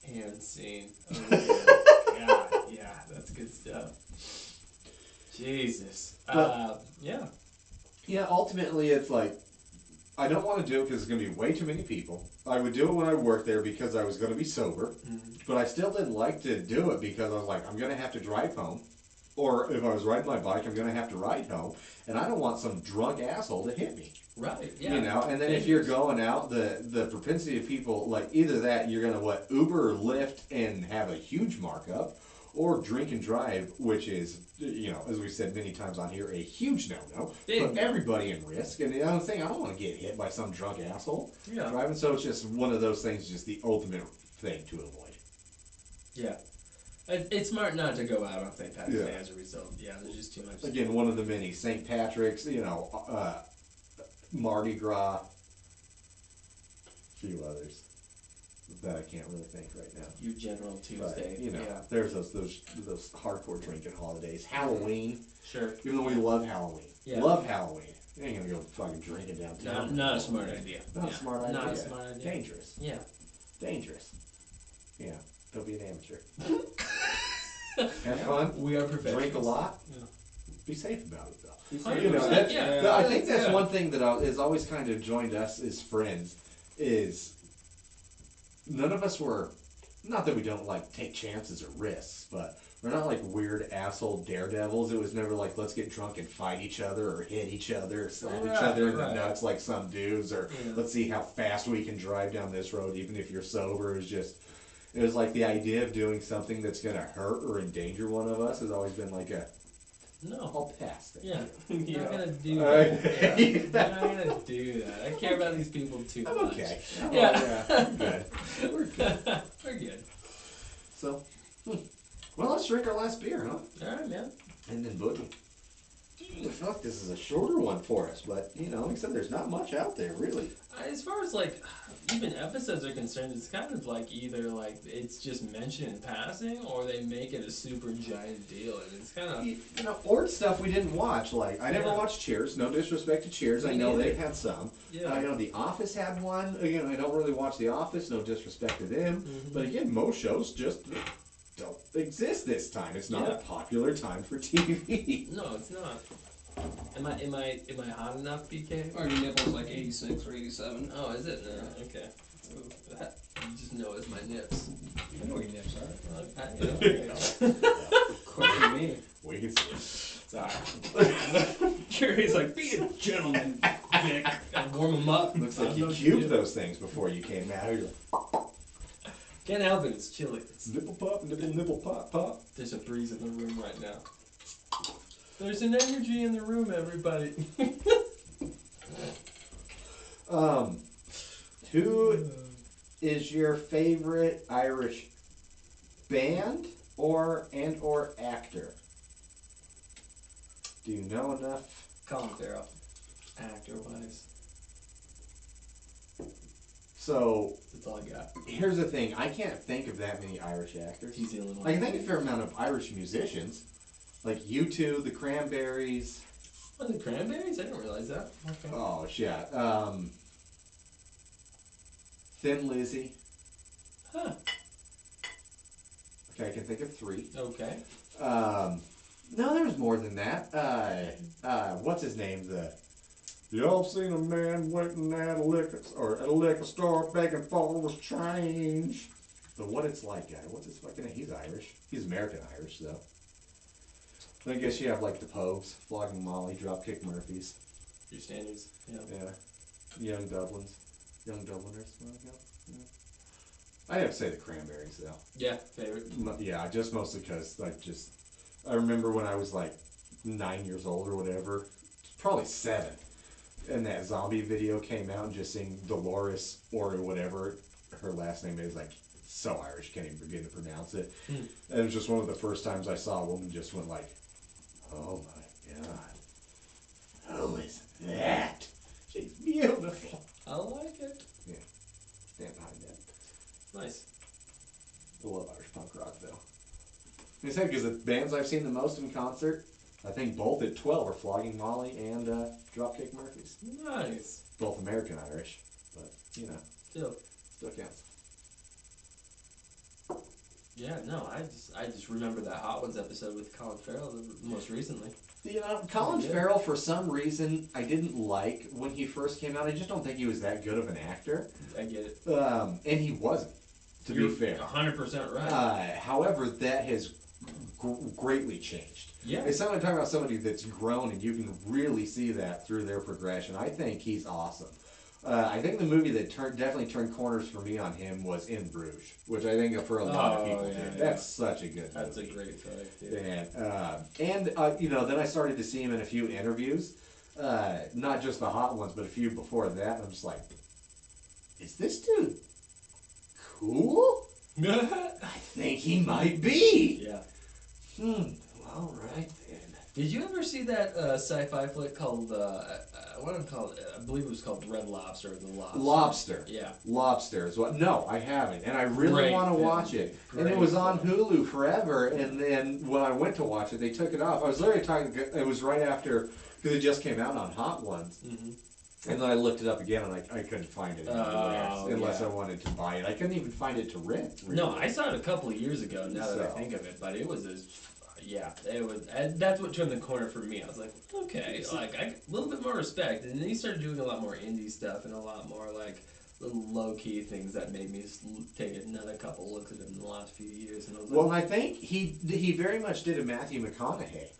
Speaker 1: And scene. Oh, God, yeah, that's good stuff. Jesus. Yeah.
Speaker 2: Yeah, ultimately it's like, I don't want to do it because it's going to be way too many people. I would do it when I worked there because I was going to be sober.
Speaker 1: Mm-hmm.
Speaker 2: But I still didn't like to do it because I was like, I'm going to have to drive home. Or if I was riding my bike, I'm going to have to ride home. And I don't want some drunk asshole to hit me.
Speaker 1: Right, yeah.
Speaker 2: You know, and then if you're going out, the propensity of people, like either that, you're going to Uber or Lyft and have a huge markup, or drink and drive, which is, you know, as we said many times on here, a huge no-no.
Speaker 1: Big
Speaker 2: Put
Speaker 1: no.
Speaker 2: everybody in risk. And the other thing, I don't want to get hit by some drunk asshole
Speaker 1: Yeah.
Speaker 2: driving. So it's just one of those things, just the ultimate thing to avoid.
Speaker 1: Yeah. It's smart not to go out on St. Patrick's
Speaker 2: Yeah.
Speaker 1: Day as a result. Yeah, there's just too much.
Speaker 2: Again, one of the many St. Patrick's, you know, Mardi Gras, a few others that I can't really think right now.
Speaker 1: Your General Tuesday.
Speaker 2: But, you know,
Speaker 1: Yeah.
Speaker 2: there's those hardcore drinking holidays. Halloween,
Speaker 1: Sure.
Speaker 2: even though we love Halloween.
Speaker 1: Yeah.
Speaker 2: Love Halloween. You ain't gonna go fucking drinking downtown.
Speaker 1: Not a smart idea.
Speaker 2: Not a
Speaker 1: Yeah.
Speaker 2: smart idea.
Speaker 1: Not a smart idea.
Speaker 2: Dangerous.
Speaker 1: Yeah.
Speaker 2: Dangerous. Yeah. Don't be an amateur. Have fun.
Speaker 1: We are professionals.
Speaker 2: Drink a lot.
Speaker 1: Yeah.
Speaker 2: Be safe about it though.
Speaker 1: You know,
Speaker 2: That-
Speaker 1: yeah.
Speaker 2: I think that's
Speaker 1: Yeah.
Speaker 2: one thing that has always kind of joined us as friends is none of us were, not that we don't like take chances or risks, but we're not like weird asshole daredevils. It was never like let's get drunk and fight each other or hit each other or slap each
Speaker 1: Right,
Speaker 2: other in the
Speaker 1: right.
Speaker 2: nuts like some dudes or
Speaker 1: Yeah.
Speaker 2: let's see how fast we can drive down this road even if you're sober. It was like the idea of doing something that's gonna hurt or endanger one of us has always been like a
Speaker 1: No.
Speaker 2: I'll pass thing.
Speaker 1: Yeah. You're
Speaker 3: Yeah.
Speaker 1: not gonna do
Speaker 2: Alright.
Speaker 1: that. Yeah. You're not gonna do that. I care about these people too
Speaker 2: I'm
Speaker 1: much.
Speaker 2: okay.
Speaker 1: Yeah.
Speaker 2: We're good. We're good.
Speaker 1: We're good.
Speaker 2: So, well, let's drink our last beer, huh?
Speaker 1: Alright, man.
Speaker 2: And then boogie. I feel like this is a shorter one for us, but you know, like I said, there's not much out there really.
Speaker 1: As far as like even episodes are concerned, it's kind of like either like it's just mentioned in passing or they make it a super giant deal, and it's kind of
Speaker 2: You know, or stuff we didn't watch. Like I never
Speaker 1: Yeah.
Speaker 2: watched Cheers. No disrespect to Cheers. I
Speaker 1: Me
Speaker 2: know
Speaker 1: neither.
Speaker 2: they had some.
Speaker 1: yeah.
Speaker 2: I know The Office had one. Again, I don't really watch The Office. No disrespect to them.
Speaker 1: Mhm.
Speaker 2: But again, most shows just don't exist this time. It's not
Speaker 1: Yeah.
Speaker 2: a popular time for TV.
Speaker 1: No, it's not. Am I hot enough, BK?
Speaker 3: Or your nipples like 86 or 87.
Speaker 1: Oh, is it? No, okay. Ooh, that, you just know it's my nips.
Speaker 3: I know what your nips are.
Speaker 1: Okay.
Speaker 3: Question me.
Speaker 2: We can see.
Speaker 1: Sorry.
Speaker 3: Curious, like, be a gentleman, Vic.
Speaker 1: Gotta warm them up.
Speaker 2: Looks like
Speaker 1: I
Speaker 2: you
Speaker 1: know what
Speaker 2: cubed
Speaker 1: do.
Speaker 2: those things before you came out. You're like,
Speaker 1: Can't help it. It's chilly.
Speaker 2: nipple pop, nipple pop, pop.
Speaker 1: There's a breeze in the room right now. There's an energy in the room, everybody.
Speaker 2: Who is your favorite Irish band or actor? Do you know enough?
Speaker 1: Colin Farrell, actor-wise.
Speaker 2: So
Speaker 1: That's all I got.
Speaker 2: here's the thing: I can't think of that many Irish actors.
Speaker 1: He's the only one.
Speaker 2: I can think of a fair amount of Irish musicians, like U2, the Cranberries.
Speaker 1: Oh, the Cranberries? I didn't realize that. Okay.
Speaker 2: Oh shit. Thin Lizzy.
Speaker 1: Huh.
Speaker 2: Okay, I can think of 3.
Speaker 1: Okay.
Speaker 2: No, there's more than that. What's his name? Y'all seen a man waiting at a liquor store begging for his change. The What It's Like guy. What's his fucking name? He's Irish. He's American Irish, though. I guess you have like the Pogues, Flogging Molly, Dropkick Murphys.
Speaker 1: Your standards. Yeah.
Speaker 2: Yeah. Young Dubliners. Well, yeah. I'd have to say the Cranberries, though.
Speaker 1: Yeah, favorite.
Speaker 2: Yeah, just mostly because I remember when I was like 9 years old or whatever, probably 7, and that zombie video came out, and just seeing Dolores or whatever her last name is, like, so Irish, can't even begin to pronounce it. And it was just one of the first times I saw a woman just went like, oh my god, who is that? She's beautiful.
Speaker 1: I like it.
Speaker 2: Yeah, stand behind that.
Speaker 1: Nice.
Speaker 2: I love Irish punk rock, though. Like I said, because the bands I've seen the most in concert, I think both at 12 are Flogging Molly and Dropkick Murphys.
Speaker 1: Nice.
Speaker 2: Both American Irish, but, you know,
Speaker 1: Still
Speaker 2: counts.
Speaker 1: Yeah, no, I just remember that Hot Ones episode with Colin Farrell most recently.
Speaker 2: You know, Colin Farrell, for some reason, I didn't like when he first came out. I just don't think he was that good of an actor.
Speaker 1: I get it.
Speaker 2: And he wasn't, to be fair.
Speaker 1: 100% right.
Speaker 2: However, that has greatly changed.
Speaker 1: Yeah.
Speaker 2: It's not like talking about somebody that's grown, and you can really see that through their progression. I think he's awesome. I think the movie that definitely turned corners for me on him was In Bruges, which I think for a lot of people did. That's such a good
Speaker 1: That's
Speaker 2: movie.
Speaker 1: a great fight, dude.
Speaker 2: And you know, then I started to see him in a few interviews, not just the Hot Ones, but a few before that, and I'm just like, is this dude cool? I think he might be.
Speaker 1: Yeah.
Speaker 2: All right then.
Speaker 1: Did you ever see that sci-fi flick called, what did it called? I believe it was called Red Lobster or The Lobster.
Speaker 2: Lobster.
Speaker 1: Yeah.
Speaker 2: Lobster is what? No, I haven't, and I really want to watch it. And it was on Hulu forever, and then when I went to watch it, they took it off. I was literally talking. It was right after because it just came out on Hot Ones, and then I looked it up again, and I couldn't find it anywhere unless I wanted to buy it. I couldn't even find it to rent. Really.
Speaker 1: No, I saw it a couple of years ago. Now that I think of it, but it was it was. That's what turned the corner for me. I was like, okay, like a little bit more respect, and then he started doing a lot more indie stuff and a lot more like little low key things that made me take another couple looks at him in the last few years. And I was like,
Speaker 2: well, I think he very much did a Matthew McConaughey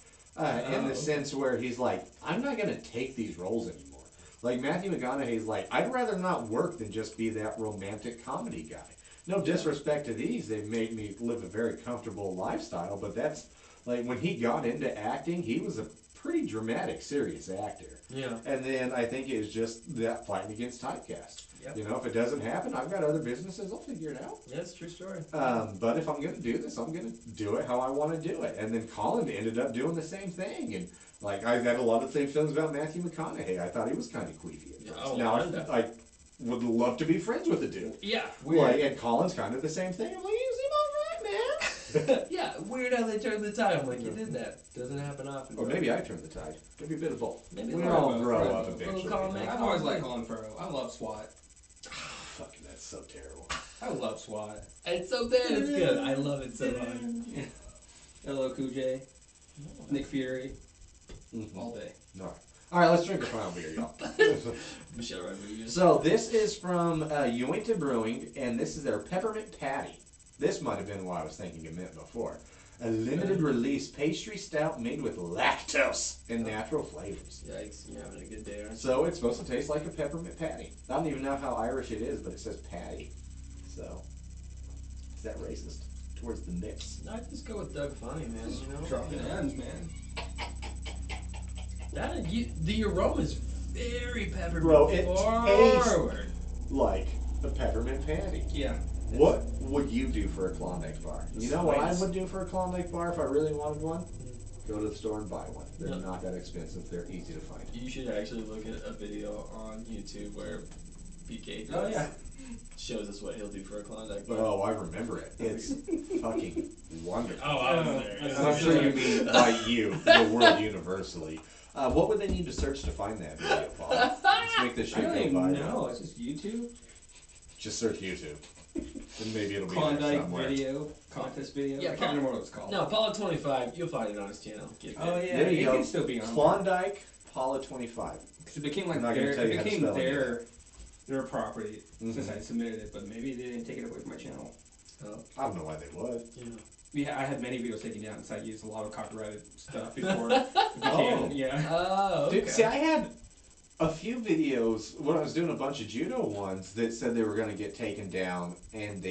Speaker 2: in the sense where he's like, I'm not gonna take these roles anymore. Like Matthew McConaughey's like, I'd rather not work than just be that romantic comedy guy. No disrespect to these, they've made me live a very comfortable lifestyle, but that's. Like, when he got into acting, he was a pretty dramatic, serious actor.
Speaker 1: Yeah.
Speaker 2: And then I think it was just that fighting against typecast.
Speaker 1: Yep.
Speaker 2: You know, if it doesn't happen, I've got other businesses, I'll figure it out.
Speaker 1: Yeah, it's a true story.
Speaker 2: But if I'm going to do this, I'm going to do it how I want to do it. And then Colin ended up doing the same thing. And, like, I've had a lot of the same feelings about Matthew McConaughey. I thought he was kind of queefy at first. Now, I would love to be friends with the dude.
Speaker 1: Yeah,
Speaker 2: weird. Like, and Colin's kind of the same thing. I'm like, you seem all right, man.
Speaker 1: Yeah, weird how they turned the tide. I'm like, you did that. Doesn't happen often.
Speaker 2: Or maybe I turned the tide. Maybe a bit of both.
Speaker 1: Maybe
Speaker 2: we all grow up eventually.
Speaker 3: I've always liked Colin Farrell. I love SWAT.
Speaker 2: Fucking, that's so terrible.
Speaker 3: I love SWAT.
Speaker 1: It's so bad, it's good. I love it so much.
Speaker 3: LL Cool J, Nick Fury, all day.
Speaker 2: No. All right, let's drink the final beer, y'all.
Speaker 1: Michelle Rodriguez.
Speaker 2: So this is from Uinta Brewing, and this is their Peppermint Patty. This might have been what I was thinking it meant before. A limited release pastry stout made with lactose and natural flavors.
Speaker 1: Yikes, you're having a good day, aren't you?
Speaker 2: So it's supposed to taste like a peppermint patty. I don't even know how Irish it is, but it says patty. So, is that racist towards the mix?
Speaker 1: I just go with Doug Funny, man, you know?
Speaker 3: Dropping ends, man.
Speaker 1: The aroma is very peppermint.
Speaker 2: Bro, it
Speaker 1: forward.
Speaker 2: tastes like a peppermint patty.
Speaker 3: Yeah.
Speaker 2: What would you do for a Klondike bar? You know what I would do for a Klondike bar if I really wanted one? Go to the store and buy one. They're not that expensive. They're easy to find.
Speaker 1: You should actually look at a video on YouTube where PK shows us what he'll do for a Klondike bar.
Speaker 2: Oh, I remember it. It's fucking wonderful.
Speaker 1: Oh, I was there.
Speaker 2: And I'm sure you mean by you, the world universally. What would they need to search to find that video, Paul? Let's make this shit go viral.
Speaker 3: No, it's just YouTube.
Speaker 2: Just search YouTube. And maybe it'll be there
Speaker 3: Klondike
Speaker 2: somewhere.
Speaker 3: video, contest video.
Speaker 1: Yeah,
Speaker 3: I can't remember what it's called.
Speaker 1: No, Apollo 25. You'll find it on his channel. Get
Speaker 3: Oh
Speaker 1: it.
Speaker 3: yeah,
Speaker 2: There you
Speaker 3: it
Speaker 2: go.
Speaker 3: can still be on.
Speaker 2: Klondike Paula 25.
Speaker 3: Because it became like
Speaker 2: I'm not gonna
Speaker 3: their,
Speaker 2: tell you
Speaker 3: it
Speaker 2: how to
Speaker 3: became
Speaker 2: spell any of
Speaker 3: their property since
Speaker 2: Mhm.
Speaker 3: I submitted it, but maybe they didn't take it away from my channel.
Speaker 1: Oh,
Speaker 2: I don't know why they would.
Speaker 1: yeah.
Speaker 3: Yeah, I had many videos taken down because I used a lot of copyrighted stuff before it became,
Speaker 2: Oh.
Speaker 3: yeah.
Speaker 1: Oh, okay.
Speaker 2: Dude, see, I had a few videos when I was doing a bunch of judo ones that said they were going to get taken down, and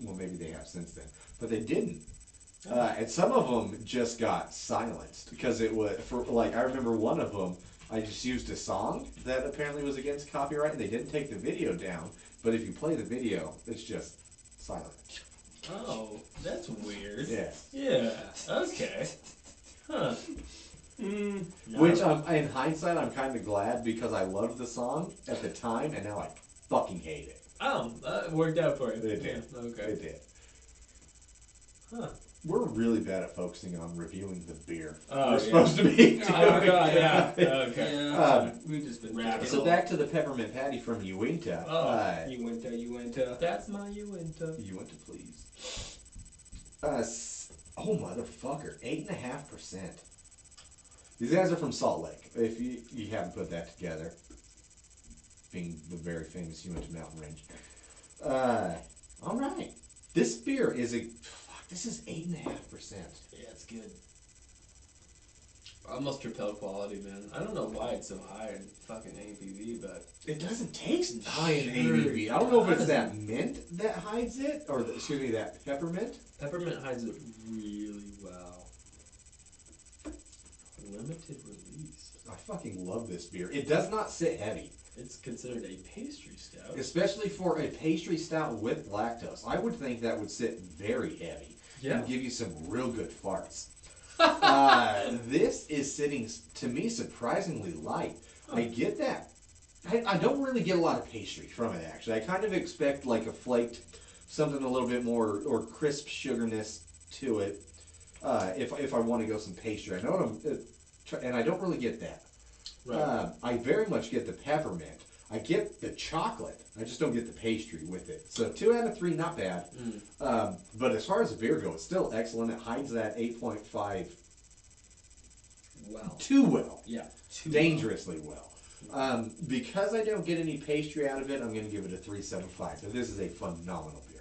Speaker 2: well, maybe they have since then, but they didn't. And some of them just got silenced because it was I remember one of them. I just used a song that apparently was against copyright, and they didn't take the video down. But if you play the video, it's just silent.
Speaker 1: Oh, that's weird.
Speaker 2: Yeah.
Speaker 1: Yeah. Okay. Huh.
Speaker 3: Mm,
Speaker 1: No.
Speaker 2: Which, in hindsight, I'm kind of glad because I loved the song at the time, and now I fucking hate it.
Speaker 1: Oh, it worked out for you.
Speaker 2: It did.
Speaker 1: Yeah, okay.
Speaker 2: It did.
Speaker 1: Huh.
Speaker 2: We're really bad at focusing on reviewing the beer.
Speaker 1: Oh,
Speaker 2: We're
Speaker 1: yeah.
Speaker 2: supposed to be.
Speaker 3: Oh, God,
Speaker 1: yeah. Okay.
Speaker 3: yeah,
Speaker 2: Um,
Speaker 3: we've just been
Speaker 1: Rabbit
Speaker 2: So back to the peppermint patty from Uinta.
Speaker 1: Oh.
Speaker 3: You went.
Speaker 1: That's my Uinta.
Speaker 2: Uinta, please. Oh motherfucker, 8.5%. These guys are from Salt Lake. If you haven't put that together, being the very famous Uinta Mountain Range. All right, this beer is this is 8.5%.
Speaker 1: Yeah, it's good. Almost Tripel quality, man. I don't know why it's so high in fucking ABV, but
Speaker 2: It doesn't taste high in
Speaker 1: Sure
Speaker 2: ABV. I don't know if it's
Speaker 1: does.
Speaker 2: that mint that hides it, or excuse me, that peppermint.
Speaker 1: peppermint hides it really well. Limited release.
Speaker 2: I fucking love this beer. It does not sit heavy,
Speaker 1: It's considered a pastry stout.
Speaker 2: especially for a pastry stout with lactose. I would think that would sit very heavy
Speaker 1: Yeah.
Speaker 2: and give you some real good farts. This is sitting, to me, surprisingly light. I get that. I don't really get a lot of pastry from it, actually. I kind of expect like a flaked, something a little bit more, or crisp sugarness to it, if I want to go some pastry. I know what and I don't really get that.
Speaker 1: Right.
Speaker 2: I very much get the peppermint. I get the chocolate. I just don't get the pastry with it. So 2 out of 3, not bad. But as far as the beer goes, it's still excellent. It hides that 8.5
Speaker 1: Well.
Speaker 2: too well,
Speaker 1: Yeah. Too
Speaker 2: dangerously well. Because I don't get any pastry out of it, I'm going to give it a 3.75. So this is a phenomenal beer.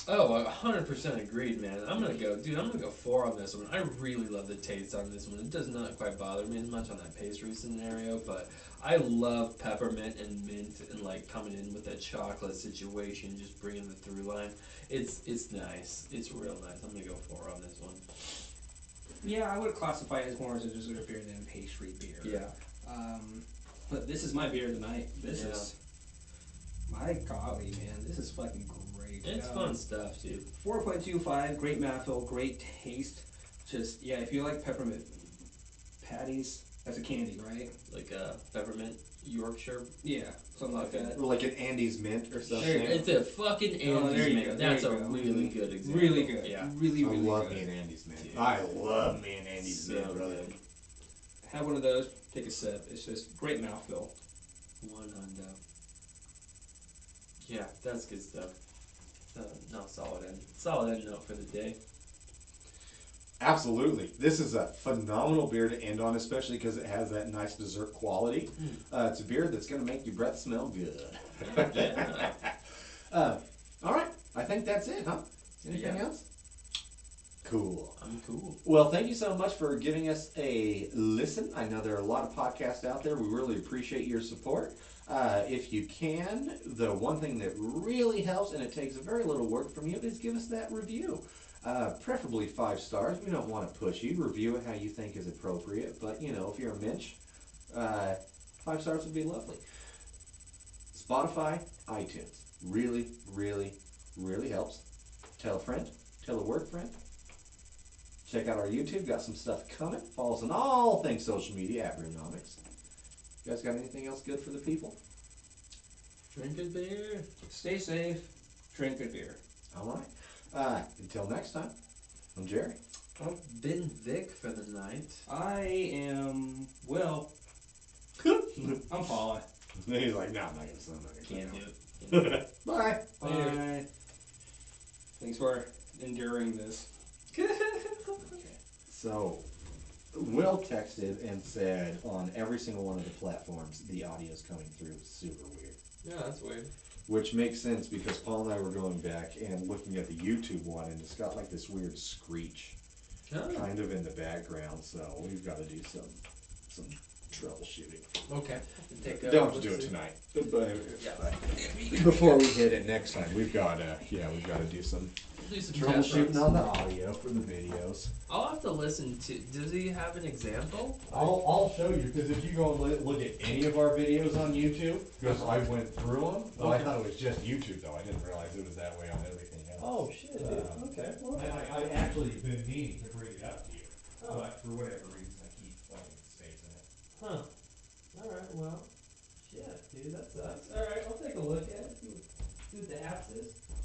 Speaker 1: Oh, 100% agreed, man. I'm gonna go 4 on this one. I really love the taste on this one. It does not quite bother me as much on that pastry scenario, but I love peppermint and mint and like coming in with that chocolate situation, just bringing the through line. It's nice. It's real nice. I'm gonna go 4 on this one.
Speaker 3: Yeah, I would classify it as more as a dessert beer than pastry beer.
Speaker 1: Yeah.
Speaker 3: But this is my beer tonight. This
Speaker 1: Yeah.
Speaker 3: is my golly, man. This is fucking great.
Speaker 1: It's fun stuff, dude.
Speaker 3: 4.25, great mouthfeel, great taste. Just yeah, if you like peppermint patties, that's a candy, right?
Speaker 1: Like peppermint Yorkshire.
Speaker 3: Yeah, something like that.
Speaker 2: Or like an Andy's Mint or something.
Speaker 3: There you go.
Speaker 1: It's a fucking
Speaker 3: Oh, there
Speaker 1: Andes
Speaker 3: you
Speaker 1: mint.
Speaker 3: go, there
Speaker 1: That's
Speaker 3: you
Speaker 1: a
Speaker 3: go.
Speaker 1: really good example.
Speaker 3: Really good.
Speaker 1: Yeah.
Speaker 3: Really,
Speaker 2: I
Speaker 3: really
Speaker 2: love
Speaker 3: good.
Speaker 2: me and Andy's Mint.
Speaker 1: Dude.
Speaker 2: I love me and Andy's
Speaker 1: So
Speaker 2: Mint, brother.
Speaker 1: good.
Speaker 3: Have one of those. Take a sip. It's just great mouthfeel.
Speaker 1: 100. Yeah, that's good stuff. No, solid end note for the day.
Speaker 2: Absolutely. This is a phenomenal beer to end on, especially because it has that nice dessert quality. It's a beer that's going to make your breath smell good.
Speaker 1: Yeah.
Speaker 2: All right. I think that's it, huh? Anything
Speaker 1: Yeah.
Speaker 2: else? Cool.
Speaker 1: I'm cool.
Speaker 2: Well, thank you so much for giving us a listen. I know there are a lot of podcasts out there. We really appreciate your support. If you can, the one thing that really helps, and it takes very little work from you, is give us that review. Preferably 5 stars. We don't want to push you. Review it how you think is appropriate. But, you know, if you're a Minch, 5 stars would be lovely. Spotify, iTunes. Really, really, really helps. Tell a friend. Tell a work friend. Check out our YouTube. Got some stuff coming. Follow us on all things social media at Brewnomics. You guys got anything else good for the people?
Speaker 1: Drink good beer.
Speaker 3: Stay safe. Drink good beer.
Speaker 2: All right. Until next time, I'm Jerry.
Speaker 1: I've been Vic for the night.
Speaker 3: I am Will. I'm Paula.
Speaker 2: He's like, no, I'm not going to say
Speaker 1: Can't do it.
Speaker 2: Bye.
Speaker 3: Bye. Thanks for enduring this.
Speaker 2: So, Will texted and said on every single one of the platforms, the audio's coming through super weird.
Speaker 1: Yeah, that's weird.
Speaker 2: Which makes sense because Paul and I were going back and looking at the YouTube one, and it's got like this weird screech kind of in the background. So we've got to do some troubleshooting.
Speaker 1: Okay.
Speaker 2: Don't have to do it tonight, but before we hit it next time, we've got to do some
Speaker 1: Do some
Speaker 2: troubleshooting
Speaker 1: test
Speaker 2: on
Speaker 1: runs.
Speaker 2: the audio for the videos.
Speaker 1: I'll have to listen to. Does he have an example?
Speaker 2: I'll show you, because if you go and look at any of our videos on YouTube, because I went through them. Well, I thought it was just YouTube though. I didn't realize it was that way on everything else.
Speaker 4: Oh shit, dude. Okay. Well,
Speaker 2: I actually been needing to bring it up to you,
Speaker 4: Oh.
Speaker 2: but for whatever reason I keep fucking spacing it.
Speaker 4: huh. Alright, well. Shit, dude, that sucks. Alright.